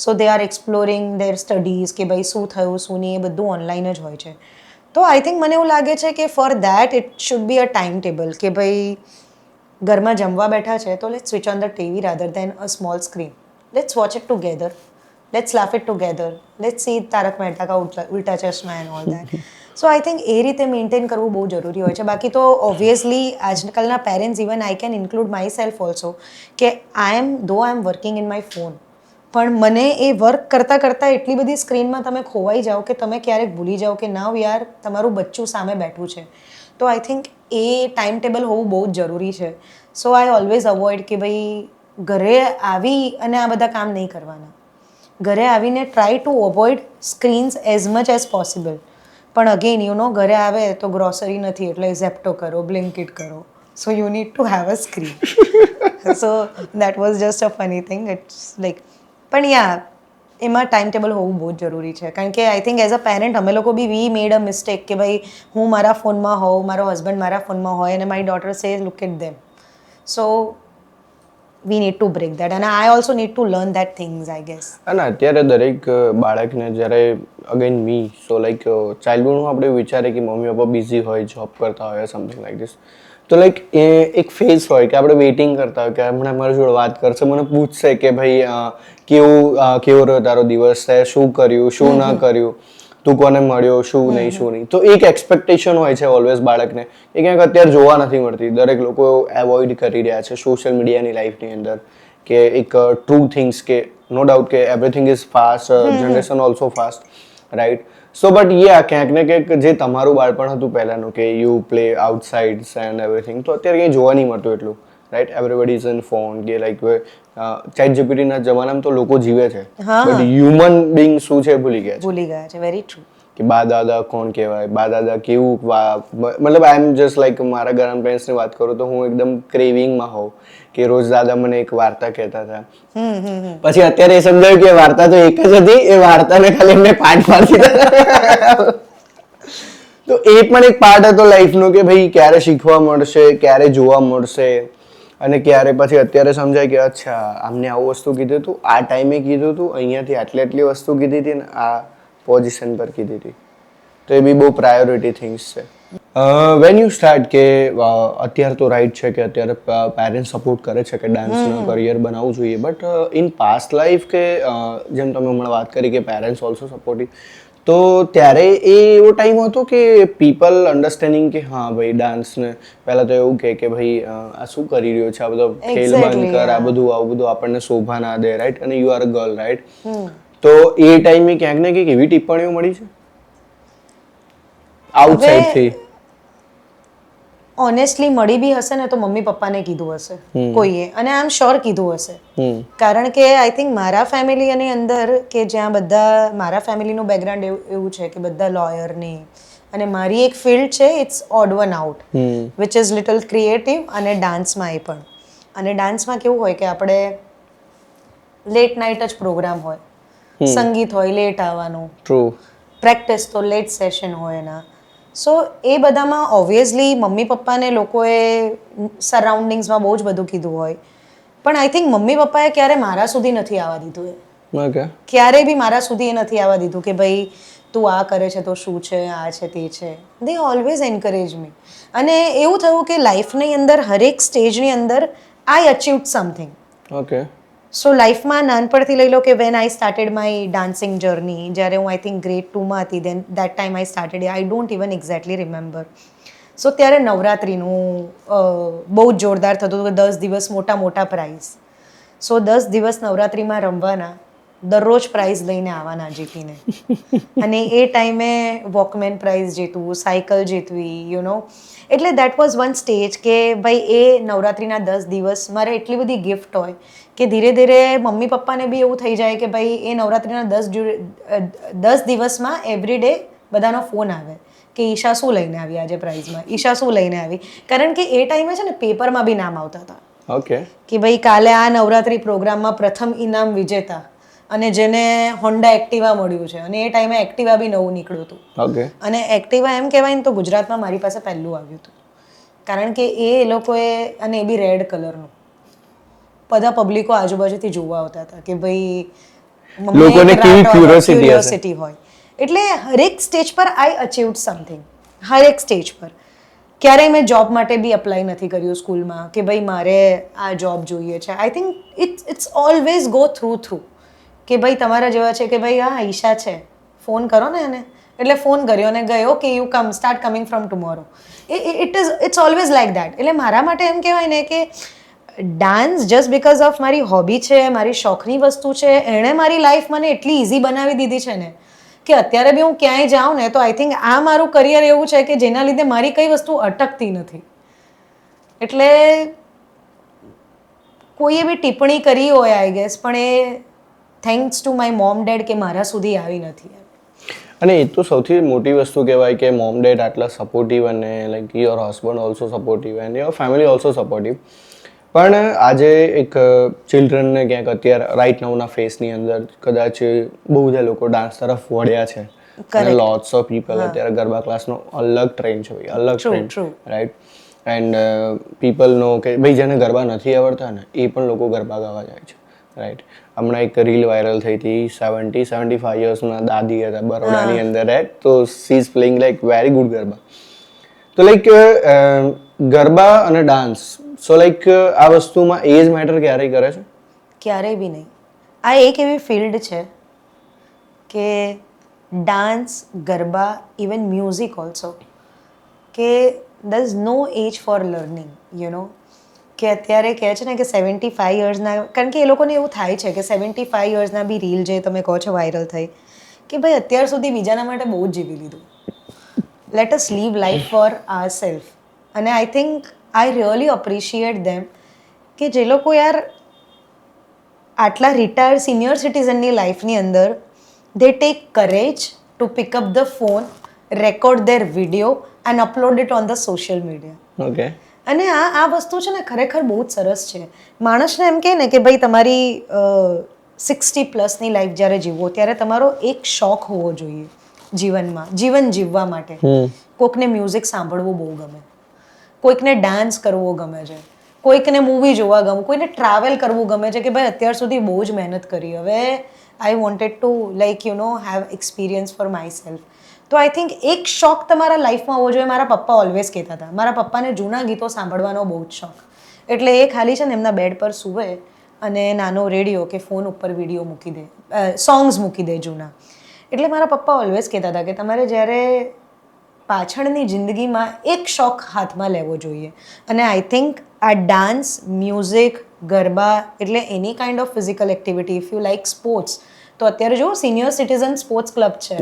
So they are exploring their studies કે ભાઈ શું થયું શું નહીં એ બધું ઓનલાઈન જ હોય છે. તો આઈ થિંક મને એવું લાગે છે કે for that it should be a time table કે ભાઈ ઘરમાં જમવા બેઠા છે તો let's switch on the TV rather than a small screen. Let's watch it together, let's laugh it together, let's see Taarak Mehta Ka Ooltah Chashmah and all that. So I think એ રીતે maintain કરવું બહુ જરૂરી હોય છે. બાકી તો ઓબ્વિયસલી આજકાલના parents, even I can include myself also, કે I am working in my phone, પણ મને એ વર્ક કરતાં કરતાં એટલી બધી સ્ક્રીનમાં તમે ખોવાઈ જાઓ કે તમે ક્યારેક ભૂલી જાઓ કે નાવ યાર તમારું બચ્ચું સામે બેઠું છે. તો આઈ થિંક એ ટાઈમ ટેબલ હોવું બહુ જ જરૂરી છે. સો આઈ ઓલવેઝ અવોઇડ કે ભાઈ ઘરે આવી અને આ બધા કામ નહીં કરવાના. ઘરે આવીને try to avoid screens as much as possible. પણ અગેન યુ નો ઘરે આવે તો ગ્રોસરી નથી એટલે ઝેપ્ટો કરો, બ્લિંકિટ કરો. So you need to have a screen. So that was just a funny thing. It's like પણ યા એમાં ટાઈમ ટેબલ હોવું બહુ જ જરૂરી છે. કારણ કે I think as a parent અમે લોકો બી વી મેડ અ મિસ્ટેક કે ભાઈ હું મારા ફોનમાં હોઉં, મારો હસબન્ડ મારા ફોનમાં હોય અને મારી daughter say look at them. So we need to break that અને I also need to learn that things I guess. અને અત્યારે દરેક બાળકને જ્યારે અગેન મી સો લાઈક ચાઇલ્ડહુડમાં આપણે વિચારે કે મમ્મી પપ્પા બિઝી હોય, જોબ કરતા હોય, સમથિંગ લાઈક ધીસ. તો લાઈક એ એક ફેઝ હોય કે આપણે વેઇટિંગ કરતા હોય કે હમણાં મારી જોડે વાત કરશે, મને પૂછશે કે ભાઈ કેવો રહ્યો તારો દિવસ, તે શું કર્યું, શું ના કર્યું, તું કોને મળ્યો, શું નહીં શું નહીં. તો એક એક્સપેક્ટેશન હોય છે ઓલવેઝ બાળકને, એ ક્યાંક અત્યારે જોવા નથી મળતી. દરેક લોકો એવોઇડ કરી રહ્યા છે સોશિયલ મીડિયાની લાઈફની અંદર કે એક ટ્રુ થિંગ્સ કે નો ડાઉટ કે everything is fast, generation also fast, right? So but yeah ક્યાંક ને ક્યાંક જે તમારું બાળપણ હતું પહેલાનું કે you play outsides and everything, તો અત્યારે કંઈ જોવા નહીં મળતું એટલું, right? Everybody is in phone કે લાઈક ચેટ જીપીટીના જમાનામાં તો લોકો જીવે છે, બટ હ્યુમન બિંગ શું છે ભૂલી ગયા છે. ભૂલી ગયા છે. Very true. કે બા દાદા કોણ કહેવાય, બા દાદા કેવું, મતલબ આઈ એમ જસ્ટ લાઈક મારા ગ્રાન્ડ પેરેન્ટ્સની વાત કરું તો હું એકદમ ક્રેવિંગમાં હોઉં કે રોજ દાદા મને એક વાર્તા કહેતા હતા. પછી અત્યારે એ સમજાયું કે વાર્તા તો એક જ હતી, એ વાર્તાને ખાલી એમને પાઠ પાડી દીધા. તો એ પણ એક પાર્ટ હતો લાઈફનો કે ભાઈ ક્યારે શીખવા મળશે, ક્યારે જોવા મળશે, અને ક્યારે પછી અત્યારે સમજાય કે અચ્છા આમને આવું વસ્તુ કીધું હતું, આ ટાઈમે કીધું હતું, અહીંયાથી આટલી વસ્તુ કીધી હતી ને આ પોઝિશન પર કીધી હતી. તો એ બી બહુ પ્રાયોરિટી થિંગ્સ છે. વેન યુ સ્ટાર્ટ કે અત્યારે તો રાઈટ છે કે અત્યારે પેરેન્ટ્સ સપોર્ટ કરે છે કે ડાન્સનું કરિયર બનાવવું જોઈએ, બટ ઇન પાસ્ટ લાઈફ કે જેમ તમે હમણાં વાત કરી કે પેરેન્ટ્સ ઓલ્સો સપોર્ટિવ, તો ત્યારે એ એવો ટાઈમ હતો કે પીપલ અન્ડરસ્ટેન્ડિંગ કે હા ભાઈ ડાન્સને પહેલાં તો એવું કે ભાઈ આ શું કરી રહ્યો છે, આ બધો ખેલ બંધ કર, આ બધું આવું બધું આપણને શોભા ના દે, રાઈટ? અને you are a girl, right? તો એ ટાઈમે ક્યાંક ને ક્યાંક એવી ટિપ્પણીઓ મળી છે આઉટસાઇડથી? ઓનેસ્ટલી મળી બી હશે ને તો મમ્મી પપ્પાને કીધું હશે કોઈએ, અને આઈ એમ શ્યોર કીધું હશે. કારણ કે આઈ થિંક મારા ફેમિલીની અંદર કે જ્યાં બધા મારા ફેમિલીનું બેકગ્રાઉન્ડ એવું છે કે બધા લોયર ને, અને મારી એક ફિલ્ડ છે it's odd one out, which is little creative, અને ડાન્સમાં એ પણ. અને ડાન્સમાં કેવું હોય કે આપણે લેટ નાઇટ જ પ્રોગ્રામ હોય, સંગીત હોય લેટ આવવાનું, ટ્રુ. પ્રેક્ટિસ તો લેટ સેશન હોય એના. સો એ બધામાં ઓબ્વિયસલી મમ્મી પપ્પાને લોકોએ સરાઉન્ડિંગ્સમાં બહુ જ બધું કીધું હોય, પણ આઈ થિંક મમ્મી પપ્પાએ ક્યારે મારા સુધી નથી આવવા દીધું એ. ઓકે. ક્યારેય બી મારા સુધી એ નથી આવવા દીધું કે ભાઈ તું આ કરે છે તો શું છે, આ છે તે છે. દે ઓલવેઝ એન્કરેજ મી. અને એવું થયું કે લાઈફની અંદર હરેક સ્ટેજની અંદર આઈ અચીવ્ડ સમથિંગ. ઓકે. સો લાઈફમાં નાનપણથી લઈ લો કે when I started my dancing journey, જ્યારે હું આઈ થિંક ગ્રેડ 2માં હતી, then that time I started, I don't even exactly remember. So ત્યારે નવરાત્રિનું બહુ જ જોરદાર થતું હતું કે 10 દિવસ મોટા મોટા પ્રાઇઝ. સો 10 દિવસ નવરાત્રિમાં રમવાના, દરરોજ પ્રાઇઝ લઈને આવવાના જીતીને. અને એ ટાઈમે વોકમેન પ્રાઇઝ જીતવું, સાયકલ જીતવી, યુ નો. એટલે દેટ વોઝ વન સ્ટેજ કે ભાઈ એ નવરાત્રિના 10 દિવસ મારે એટલી બધી ગિફ્ટ હોય કે ધીરે ધીરે મમ્મી પપ્પાને બી એવું થઈ જાય કે ભાઈ એ નવરાત્રિના 10 દિવસમાં એવરી ડે બધાનો ફોન આવે કે ઈશા શું લઈને આવી આજે પ્રાઇઝમાં, ઈશા શું લઈને આવી. કારણ કે એ ટાઈમે છે ને પેપરમાં બી નામ આવતા હતા. ઓકે. કે ભાઈ કાલે આ નવરાત્રિ પ્રોગ્રામમાં પ્રથમ ઇનામ વિજેતા અને જેને હોન્ડા એક્ટિવા મળ્યું છે, અને એ ટાઈમે એક્ટિવા બી નવું નીકળ્યું હતું. ઓકે. અને એક્ટિવા એમ કહેવાય ને તો ગુજરાતમાં મારી પાસે પહેલું આવ્યું હતું, કારણ કે એ લોકોએ, અને એ બી રેડ કલરનું, બધા પબ્લિકો આજુબાજુથી જોવા આવતા હતા કે ભાઈ લોકોને કેવી ક્યુરિયોસિટી હોય. એટલે હરેક સ્ટેજ પર આઈ અચીવ્ડ સમથિંગ, હરેક સ્ટેજ પર. ક્યારેય મેં જોબ માટે બી અપ્લાય નથી કર્યું સ્કૂલમાં કે ભાઈ મારે આ જોબ જોઈએ છે. I think it's always go through કે ભાઈ તમારા જેવા છે કે ભાઈ હા ઈશા છે, ફોન કરો ને એને. એટલે ફોન કર્યો અને ગયો કે you come, start coming from tomorrow. It's always like that. એટલે મારા માટે એમ કહેવાય ને કે ડાન્સ જસ્ટ બિકોઝ ઓફ મારી હોબી છે, મારી શોખની વસ્તુ છે, એણે મારી લાઈફ મને એટલી ઇઝી બનાવી દીધી છે ને કે અત્યારે બી હું ક્યાંય જાઉં ને તો આઈ થિંક આ મારું કરિયર એવું છે કે જેના લીધે મારી કઈ વસ્તુ અટકતી નથી. એટલે કોઈએ બી ટિપ્પણી કરી હોય આઈ ગેસ, પણ એ thanks to my mom dad કે મારા સુધી આવી નથી. અને એ તો સૌથી મોટી વસ્તુ કહેવાય કે મોમ ડેડ આટલા સપોર્ટિવ અને like your husband also supportive and your family also supportive. પણ આજે એક ચિલ્ડ્રનને ક્યાંક અત્યારે રાઇટ નાઉના ફેસની અંદર કદાચ બહુ બધા લોકો ડાન્સ તરફ વળ્યા છે. અને લોટ્સ ઓફ પીપલ અત્યારે ગરબા ક્લાસનો અલગ ટ્રેન્ડ છે ભાઈ, અલગ ટ્રેન્ડ, રાઈટ. એન્ડ પીપલ નો કે ભાઈ જેને ગરબા નથી આવડતા ને એ પણ લોકો ગરબા ગાવા જાય છે, રાઈટ. હમણાં એક રીલ વાયરલ થઈ હતી, 75 યર્સના દાદી હતા બરોડાની અંદર, રાઈટ. તો she is playing like very good garba. તો લાઈક ગરબા અને ડાન્સ, સો લાઈક આ વસ્તુમાં એજ મેટર ક્યારેય કરે છે? ક્યારેય બી નહીં. આ એક એવી ફિલ્ડ છે કે dance, garba, even music also, કે there is no age for learning, you know. કે અત્યારે કહે છે ને કે 75 યર્સના, કારણ કે એ લોકોને એવું થાય છે કે 75 યર્સના બી રીલ જે તમે કહો છો વાયરલ થઈ કે ભાઈ અત્યાર સુધી બીજાના માટે બહુ જ જીવી લીધું, let us live life for our self. અને I think I really appreciate them કે જે લોકો યાર આટલા રિટાયર્ડ સિનિયર સિટીઝનની લાઈફની અંદર they take courage to pick up the phone, record their video and upload it on the social media. Okay. અને આ વસ્તુ છે ને ખરેખર બહુ જ સરસ છે. માણસને એમ કહે ને કે ભાઈ તમારી 60+ લાઈફ જ્યારે જીવો ત્યારે તમારો એક શોખ હોવો જોઈએ જીવનમાં, જીવન જીવવા માટે. કોઈકને મ્યુઝિક સાંભળવું બહુ ગમે, કોઈકને ડાન્સ કરવો ગમે છે, કોઈકને મૂવી જોવા ગમે, કોઈને ટ્રાવેલ કરવું ગમે છે કે ભાઈ અત્યાર સુધી બહુ જ મહેનત કરી, હવે આઈ wanted to like you no have experience for my self. તો આઈ થિંક એક શોખ તમારા લાઈફમાં હોવો જોઈએ. મારા પપ્પા ઓલવેઝ કહેતા હતા, મારા પપ્પાને જૂના ગીતો સાંભળવાનો બહુ જ શોખ. એટલે એ ખાલી છે ને એમના બેડ પર સૂવે અને નાનો રેડિયો કે ફોન ઉપર વિડીયો મૂકી દે, સોંગ્સ મૂકી દે જૂના. એટલે મારા પપ્પા ઓલવેઝ કહેતા હતા કે તમારે જ્યારે પાછળની જિંદગીમાં એક શોખ હાથમાં લેવો જોઈએ. અને આઈ થિંક આ ડાન્સ, મ્યુઝિક, ગરબા એટલે any kind of physical activity, if you like sports, તો અત્યારે જો સિનિયર સિટીઝન સ્પોર્ટ્સ ક્લબ છે,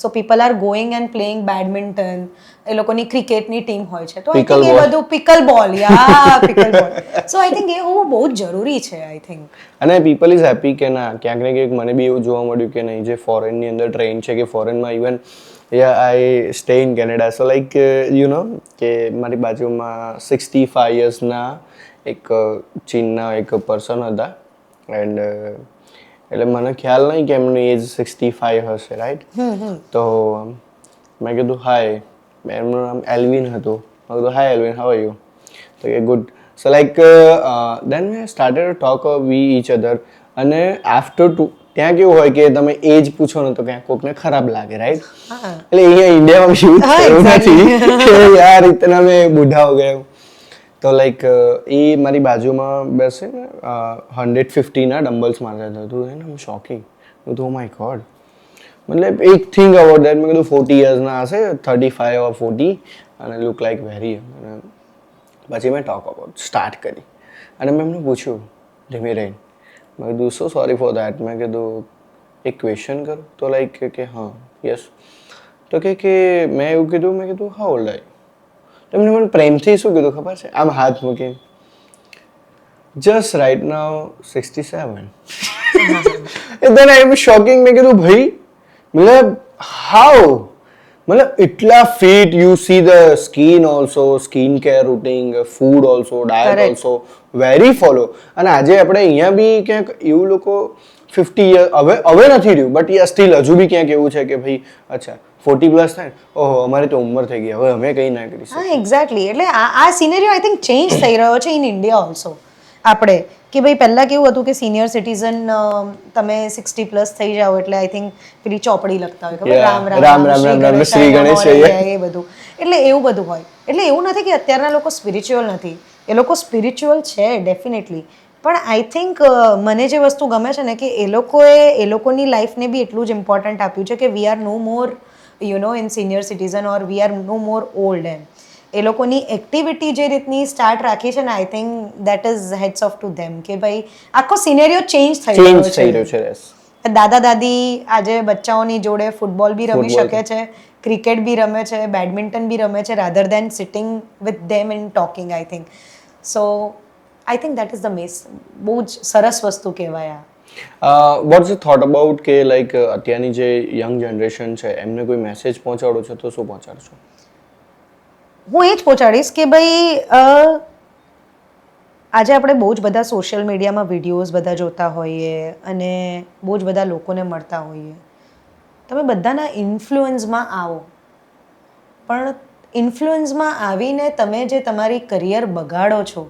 so people are going and playing badminton, એ લોકોની ક્રિકેટની ટીમ હોય છે, તો આઈ થિંક એ બધું પિકલ બોલ, પિકલ બોલ. સો આઈ થિંક એ હોવું બહુ જ જરૂરી છે આઈ થિંક. અને પીપલ ઇઝ હેપી કે ના ક્યાંક ને ક્યાંક મને બી એવું જોવા મળ્યું કે નહીં, જે ફોરેનની અંદર ટ્રેન્ડ છે કે ફોરેનમાં even I stay in Canada, so like you know કે મારી બાજુમાં 65 યર્સના એક ચીનના એક પર્સન હતા એન્ડ એટલે મને ખ્યાલ નહીં કે એમની એજ 65 હશે, રાઈટ? તો મેં કીધું હાય, એમનું નામ એલ્વિન હતું. મેં કીધું hi Alvin, how are you? તો કે good. So like then we started to talk we each other. અને આફ્ટર ત્યાં કેવું હોય કે તમે એજ પૂછો ને તો ક્યાંક કોકને ખરાબ લાગે, રાઈટ? એટલે અહીંયા ઇન્ડિયામાં એવું નથી કે યાર ઇતના મેં બુઢા હો ગયા. તો લાઈક એ મારી બાજુમાં બેસે ને 150ના ડમ્બલ્સ મારતા હતા. તો એને શોકિંગ. તો માય ગોડ, મતલબ એક થિંગ અબાઉટ દેટ. મેં કીધું 40 યર્સના હશે, 35 ઓર 40, અને લુક લાઈક વેરી. અને પછી મેં ટોક અબાઉટ સ્ટાર્ટ કરી અને મેં એમને પૂછ્યું ધીમે રહીને. મેં કીધું સો સોરી ફોર દેટ. મેં કીધું એક ક્વેશ્ચન કરું? તો લાઈક કે હા, યસ. તો કે મેં એવું કીધું. મેં કીધું હાઉ ઓલ્ડ આર યુ? એમને મને પ્રેમથી શું કીધું ખબર છે? આમ હાથ મૂકીને, just right now 67. then I was shocking. મેં કીધું ભાઈ, મતલબ હાઉ? મતલબ એટલા fit, you see the skin also, skin care routine, food also, diet also very follow. અને આજે આપણે અહીંયા બી ક્યાંક એવું લોકો 50 યર હવે નથી રહ્યું, બટ યા સ્ટીલ હજુ બી ક્યાંક એવું છે કે ભાઈ અચ્છા 40 પ્લસ થાય, ઓહો અમારે તો ઉંમર થઈ ગઈ, હવે અમે કંઈ ના કરી શકીએ. હા એક્ઝેક્ટલી. એટલે આ સિનેરિયો આઈ થિંક ચેન્જ થઈ રહ્યો છે ઇન ઇન્ડિયા ઓલ્સો. આપણે કે ભાઈ પહેલા કેવું હતું કે સિનિયર સિટીઝન તમે 60 પ્લસ થઈ જાઓ એટલે આઈ થિંક પેલી ચોપડી લખતા હોય, ખબર? રામ શ્રી ગણેશ એ બધું. એટલે એવું બધું હોય. એટલે એવું નથી કે અત્યારના લોકો સ્પિરિચ્યુઅલ નથી, એ લોકો સ્પિરિચ્યુઅલ છે ડેફિનેટલી. પણ આઈ થિંક મને જે વસ્તુ ગમે છે ને કે એ લોકોની લાઈફને બી એટલું જ ઇમ્પોર્ટન્ટ આપ્યું છે કે we are no more in senior citizen or we are no more old. એ લોકોની એક્ટિવિટી જે રીતની સ્ટાર્ટ રાખી છે ને, I think that is heads off to them. કે ભાઈ આખો સિનેરિયો ચેન્જ થઈ રહ્યો છે. દાદા દાદી આજે બચ્ચાઓની જોડે ફૂટબોલ બી રમી શકે છે, ક્રિકેટ બી રમે છે, બેડમિન્ટન બી રમે છે, rather then sitting with them and talking. I think so I think that is the બહુ જ સરસ વસ્તુ કહેવાય આ. વોટ્સ યોર થોટ અબાઉટ કે લાઈક અત્યારની જે યંગ જનરેશન છે એમને કોઈ મેસેજ પહોંચાડો છો તો શું પહોંચાડશો? હું એ જ પહોંચાડીશ કે ભાઈ આજે આપણે બહુ જ બધા સોશિયલ મીડિયામાં વિડીયોઝ બધા જોતા હોઈએ અને બહુ જ બધા લોકોને મળતા હોઈએ. તમે બધાના ઇન્ફ્લુઅન્સમાં આવો, પણ ઇન્ફ્લુઅન્સમાં આવીને તમે જે તમારી કરિયર બગાડો છો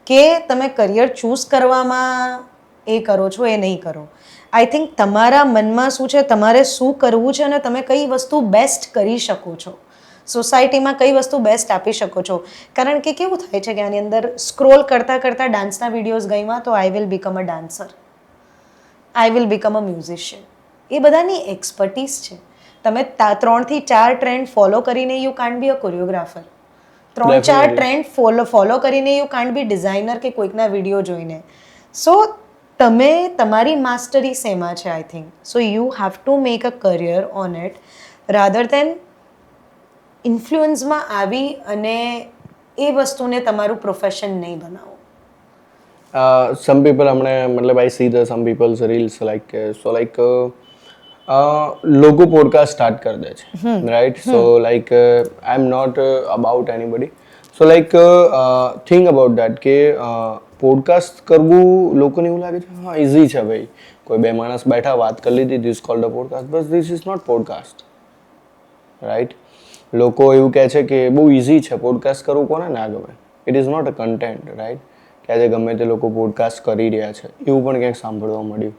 કે તમે કરિયર ચૂઝ કરવામાં એ કરો છો એ નહીં કરો. આઈ થિંક તમારા મનમાં શું છે, તમારે શું કરવું છે અને તમે કઈ વસ્તુ બેસ્ટ કરી શકો છો, સોસાયટીમાં કઈ વસ્તુ બેસ્ટ આપી શકો છો. કારણ કે કેવું થાય છે કે આની અંદર સ્ક્રોલ કરતાં કરતાં ડાન્સના વિડીયોઝ ગઈમાં તો I will become a dancer, I will become a musician. એ બધાની એક્સપર્ટીઝ છે. તમે 3 થી 4 ટ્રેન્ડ ફોલો કરીને you can't be a choreographer. 3-4 trend follow કરીને યુ કાન્ટ બી ડિઝાઇનર કે કોઈકના વિડીયો જોઈને. સો તમે તમારી માસ્ટરી શેમાં છે I think. So you have to make a career on it rather than ઇન્ફ્લુઅન્સમાં આવી અને એ વસ્તુને તમારું પ્રોફેશન નહીં બનાવો. સમ પીપલ મતલબ I see the some people's reels like લોકો પોડકાસ્ટ સ્ટાર્ટ કરી દે છે, right? So like I am not about anybody. So like think about that કે પોડકાસ્ટ કરવું લોકોને એવું લાગે છે હા ઇઝી છે ભાઈ, કોઈ બે માણસ બેઠા વાત કરી લીધી, ધીસ કોલ્ડ અ પોડકાસ્ટ. બસ this is not podcast, right? લોકો એવું કહે છે કે બહુ ઇઝી છે પોડકાસ્ટ કરવું, કોને ના ગમે? It is not a content, right? કે આજે ગમે તે લોકો પોડકાસ્ટ કરી રહ્યા છે એવું પણ ક્યાંક સાંભળવા મળ્યું,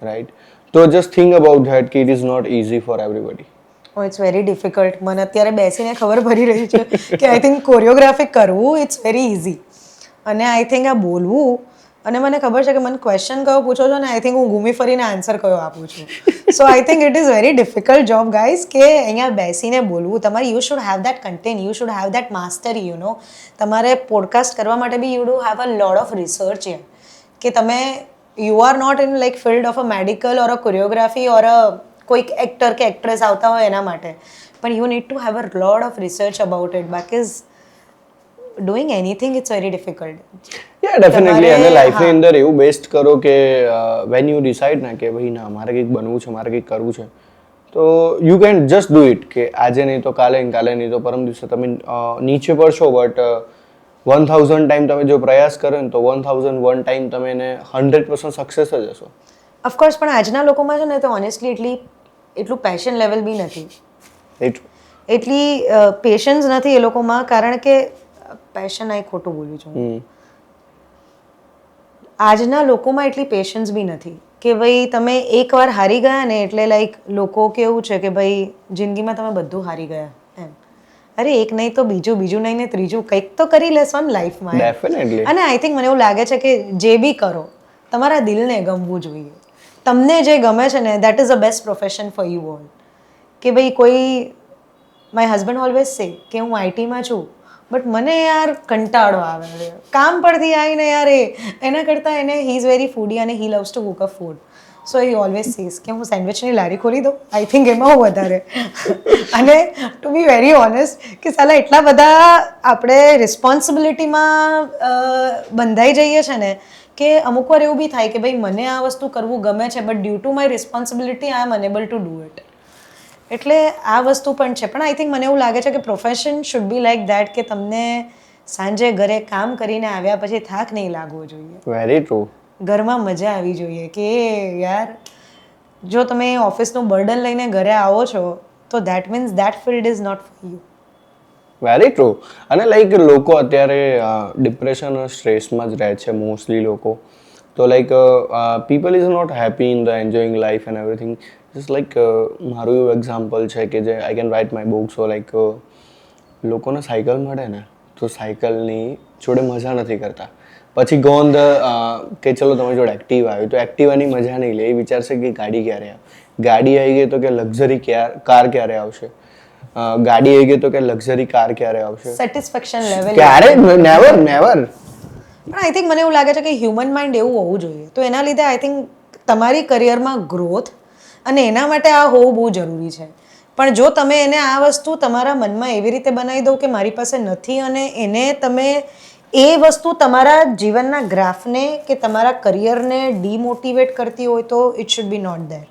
રાઈટ? તો જસ્ટ થિંક અબાઉટ ધેટ કે it is not easy for everybody. Oh it's very difficult. મને અત્યારે બેસીને ખબર પડી રહી છે કે આઈ થિંક કોરિયોગ્રાફી કરવું it's very easy, and I think આ બોલવું, અને મને ખબર છે કે મને ક્વેશ્ચન કયો પૂછો છો ને આઈ થિંક હું ઘૂમી ફરીને આન્સર કયો આપું છું. So I think it is very difficult job guys કે અહીંયા બેસીને બોલવું. તમારે you should have that content, you should have that mastery, you know. તમારે પોડકાસ્ટ કરવા માટે બી you do have a lot of research યર કે તમે you are not in like field of a medical or a choreography or a કોઈક actor કે actress આવતા હોય એના માટે, પણ you need to have a lot of research about it because doing anything it's very difficult. Yeah definitely. અને લાઈફની અંદર એવું બેસ્ટ કરો કે વેન યુ ડિસાઇડ ના કે ભાઈ ના મારે કંઈક બનવું છે, મારે કંઈક કરવું છે, તો you can just do it. કે આજે નહીં તો કાલે, કાલે નહીં તો પરમ દિવસે તમે નીચે પડશો, બટ 1000 ટાઈમ તમે જો પ્રયાસ કરો ને તો 1001 ટાઈમ તમે એને 100% સક્સેસ જ હશો. ઓફકોર્સ પણ આજના લોકોમાં છે ને તો ઓનેસ્ટલી એટલું પેશન લેવલ બી નથી, એટલી પેશન્સ નથી એ લોકોમાં, કારણ કે પેશન આ ખોટું બોલું છું, આજના લોકોમાં એટલી પેશન્સ બી નથી કે ભાઈ તમે એકવાર હારી ગયા ને એટલે લાઈક લોકો કેવું છે કે ભાઈ જિંદગીમાં તમે બધું હારી ગયા એમ. અરે એક નહીં તો બીજું, બીજું નહીં ને ત્રીજું, કંઈક તો કરી લેશો ને લાઈફમાં. ડેફિનેટલી. અને આઈ થિંક મને એવું લાગે છે કે જે બી કરો તમારા દિલને ગમવું જોઈએ. તમને જે ગમે છે ને that is the best profession for you all. કે ભાઈ કોઈ, માય હસબન્ડ ઓલવેઝ સે કે હું આઈટીમાં છું બટ મને યાર કંટાળો આવે છે કામ પરથી આવીને યાર એના કરતાં એને હી ઇઝ વેરી ફૂડી અને he loves to cook a food. So he always sees કે હું સેન્ડવિચની લારી ખોલી દઉં. આઈ થિંક એમાં હું વધારે અને ટુ બી વેરી ઓનેસ્ટ કે સાલા એટલા બધા આપણે રિસ્પોન્સિબિલિટીમાં બંધાઈ જઈએ છે ને કે અમુક વાર એવું બી થાય કે ભાઈ મને આ વસ્તુ કરવું ગમે છે but due to my responsibility I am unable to do it. એટલે આ વસ્તુ પણ છે. પણ આઈ થિંક મને એવું લાગે છે કે profession should be like that કે તમને સાંજે ઘરે કામ કરીને આવ્યા પછી થાક નહીં લાગવો જોઈએ. Very true. ઘરમાં મજા આવી જોઈએ કે યાર જો તમે ઓફિસનું બર્ડન લઈને ઘરે આવો છો તો that means that field is not for you. Very true. અને લાઈક લોકો અત્યારે ડિપ્રેશન અને સ્ટ્રેસમાં જ રહે છે મોસ્ટલી લોકો. તો like people is not happy in the enjoying life and everything. Just like મારું એવું એક્ઝામ્પલ છે કે જે I can write my book. So like લોકોને સાયકલ મળે ને તો સાયકલની જોડે મજા નથી કરતા. પછી ગો ઓન ધ કે ચલો તમારી જોડે એક્ટિવા આવ્યું તો એક્ટિવાની મજા નહીં લે, એ વિચારશે કે ગાડી ક્યારે આવે. ગાડી આવી ગઈ તો કે લક્ઝરી કાર ક્યારે આવશે. ગાડી આવી ગઈ તો કે લક્ઝરી કાર ક્યારે આવશે. સેટિસ્ફેક્શન લેવલ ક્યારે નેવર નેવર. પણ આઈ થિંક મને એવું લાગે છે કે હ્યુમન માઇન્ડ એવું હોવું જોઈએ. તો એના લીધે આઈ થિંક તમારી કરિયરમાં ગ્રોથ અને એના માટે આ હોવું બહુ જરૂરી છે. પણ જો તમે એને આ વસ્તુ તમારા મનમાં એવી રીતે બનાવી દો કે મારી પાસે નથી અને એને તમે એ વસ્તુ તમારા જીવનના ગ્રાફને કે તમારા કરિયરને ડિમોટિવેટ કરતી હોય તો it should be not there.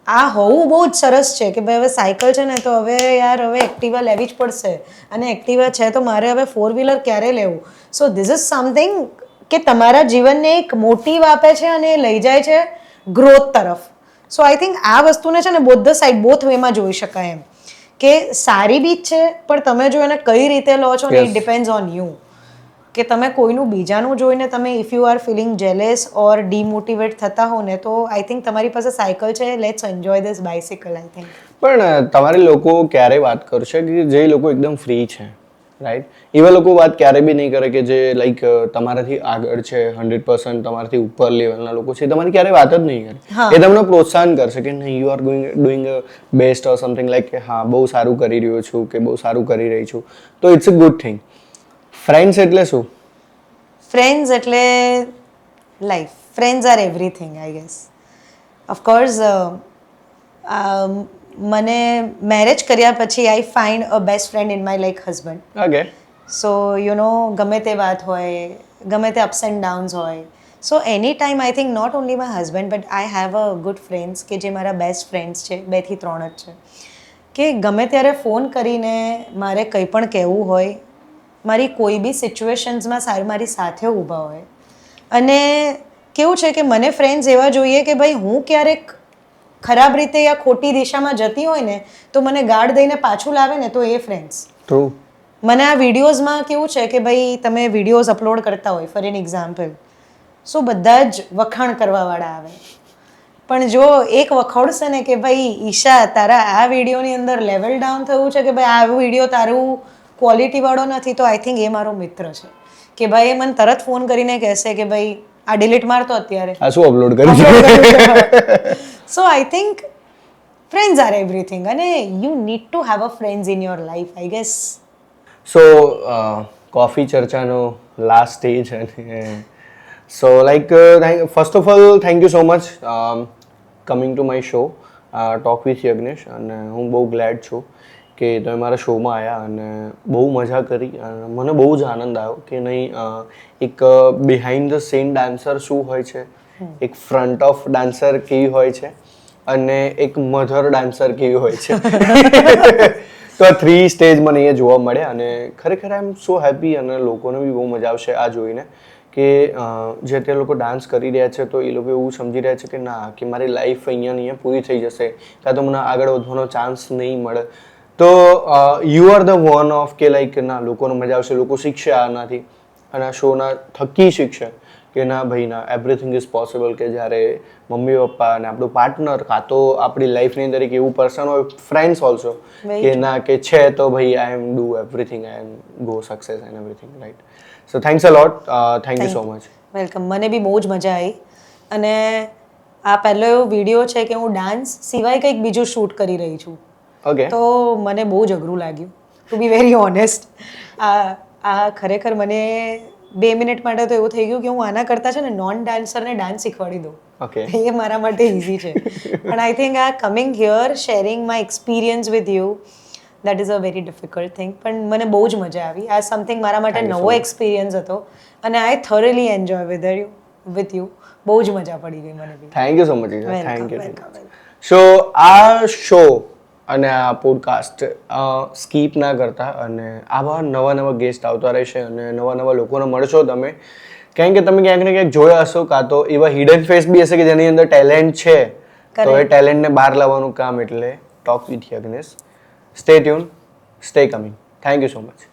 આ હોવું બહુ જ સરસ છે કે ભાઈ હવે સાયકલ છે ને તો હવે યાર હવે એક્ટિવા લેવી જ પડશે અને એક્ટિવા છે તો મારે હવે 4 વ્હીલર ક્યારે લેવું. સો ધીસ ઇઝ સમથિંગ કે તમારા જીવનને એક મોટિવ આપે છે અને એ લઈ જાય છે ગ્રોથ તરફ. સો આઈ થિંક આ વસ્તુને છે ને બોથ ધ સાઈડ બોથ વેમાં જોઈ શકાય એમ કે સારી બી જ છે પણ તમે જો એને કઈ રીતે લો છો ને ઇટ ડિપેન્ડ્સ ઓન યુ. કે તમે કોઈનું બીજાનું જોઈને તમે if you are feeling jealous or demotivate થતા હો ને તો આઈ થિંક તમારી પાસે સાયકલ છે, let's enjoy this bicycle. I think પણ તમારે લોકો ક્યારે વાત કરશે કે જે લોકો એકદમ ફ્રી છે, રાઈટ, એવા લોકો વાત ક્યારે બી નહીં કરે કે જે લાઈક તમારાથી આગળ છે, 100% તમારાથી ઉપર લેવલના લોકો છે, તમારી ક્યારે વાત જ નહીં કરે. એ તમને પ્રોત્સાહન કરશે કે નહીં, you are doing best or something like કે હા બહુ સારું કરી રહ્યો છું કે બહુ સારું કરી રહી છું, તો it's a good thing. Friends એટલે શું? ફ્રેન્ડ્સ એટલે life. Friends are everything I guess. Of course મને મેરેજ કર્યા પછી I find a best friend in my like husband. Okay. So you know ગમે તે વાત હોય, ગમે તે અપ્સ એન્ડ ડાઉન્સ હોય, so any time I think not only my husband but I have a good friends કે જે મારા બેસ્ટ ફ્રેન્ડ્સ છે, 2 થી 3 જ છે, કે ગમે ત્યારે ફોન કરીને મારે કંઈ પણ કહેવું હોય, મારી કોઈ બી સિચ્યુએશન્સમાં મારી સાથે ઊભા હોય. અને કેવું છે કે મને ફ્રેન્ડ્સ એવા જોઈએ કે ભાઈ હું ક્યારેક ખરાબ રીતે યા ખોટી દિશામાં જતી હોય ને તો મને ગાર્ડ દઈને પાછું લાવે ને તો એ ફ્રેન્ડ્સ. ટ્રુ. મને આ વિડીયોઝમાં કેવું છે કે ભાઈ તમે વિડીયોઝ અપલોડ કરતા હોય ફોર એન એક્ઝામ્પલ, સો બધા જ વખાણ કરવાવાળા આવે, પણ જો એક વખોડશે ને કે ભાઈ ઈશા તારા આ વિડીયોની અંદર લેવલ ડાઉન થયું છે કે ભાઈ આ વિડીયો તારું ક્વોલિટીવાળો નથી, તો આઈ થિંક એ મારો મિત્ર છે કે ભાઈ એ મને તરત ફોન કરીને કહેશે કે ભાઈ આ ડિલીટ મારતો અત્યારે, આ શું અપલોડ કર્યું છે. So I think friends are everything અને you need to have a friends in your life I guess. So coffee ચર્ચાનો લાસ્ટ સ્ટેજ છે. So like first of all thank you so much coming to my show talk with Yagnesh. અને હું બહુ glad છું કે તમે મારા શોમાં આવ્યા અને બહુ મજા કરી અને મને બહુ જ આનંદ આવ્યો કે નહીં એક બિહાઇન્ડ ધ સીન ડાન્સર શું હોય છે, એક ફ્રન્ટ ઓફ ડાન્સર કેવી હોય છે અને એક મધર ડાન્સર કેવી હોય છે. તો આ 3 સ્ટેજ મને અહીંયા જોવા મળે અને ખરેખર આઈ એમ સો હેપી અને લોકોને બી બહુ મજા આવશે આ જોઈને કે જે તે લોકો ડાન્સ કરી રહ્યા છે તો એ લોકો એવું સમજી રહ્યા છે કે ના કે મારી લાઈફ અહીંયા પૂરી થઈ જશે કાં તો મને આગળ વધવાનો ચાન્સ નહીં મળે તો you are the one of કે લાઈક ના લોકોને મજા આવશે લોકો શીખશે આનાથી અને આ શોના થકી શીખશે કે ના ભાઈ ના એવરીથિંગ ઇઝ પોસિબલ કે જ્યારે મમ્મી પપ્પા અને આપણું પાર્ટનર કાં તો આપણી લાઈફની અંદર એક એવું પર્સન હોય ફ્રેન્ડ્સ ઓલ્સો કે ના કે છે તો ભાઈ I am do everything I am go success and everything right so thanks a lot thank you so much welcome મને બી બહુ જ મજા આવી અને આ પહેલો એવો વિડીયો છે કે હું ડાન્સ સિવાય કંઈક બીજું શૂટ કરી રહી છું ઓકે તો મને બહુ જ અઘરું લાગ્યું ટુ બી વેરી ઓનેસ્ટ આ ખરેખર મને 2 મિનિટ માટે તો એવું થઈ ગયું કે હું આના કરતાં છે ને નોન ડાન્સરને ડાન્સ શીખવાડી દઉં ઓકે એ મારા માટે ઇઝી છે પણ આઈ થિંક આ coming here sharing my experience with you that is a very difficult thing પણ મને બહુ જ મજા આવી આ સમથિંગ મારા માટે નવો એક્સપિરિયન્સ હતો અને I thoroughly enjoy with you બહુ જ મજા પડી ગઈ મને બી thank you so much thank you welcome so આ શો અને આ પોડકાસ્ટ સ્કીપ ના કરતા અને આવા નવા ગેસ્ટ આવતા રહેશે અને નવા લોકોને મળશો તમે કારણ કે તમે ક્યાંક ને ક્યાંક જોયા હશો કાં તો એવા હિડન ફેસ બી હશે કે જેની અંદર ટેલેન્ટ છે તો એ ટેલેન્ટને બહાર લાવવાનું કામ એટલે talk with Yagnesh stay tune stay coming thank you so much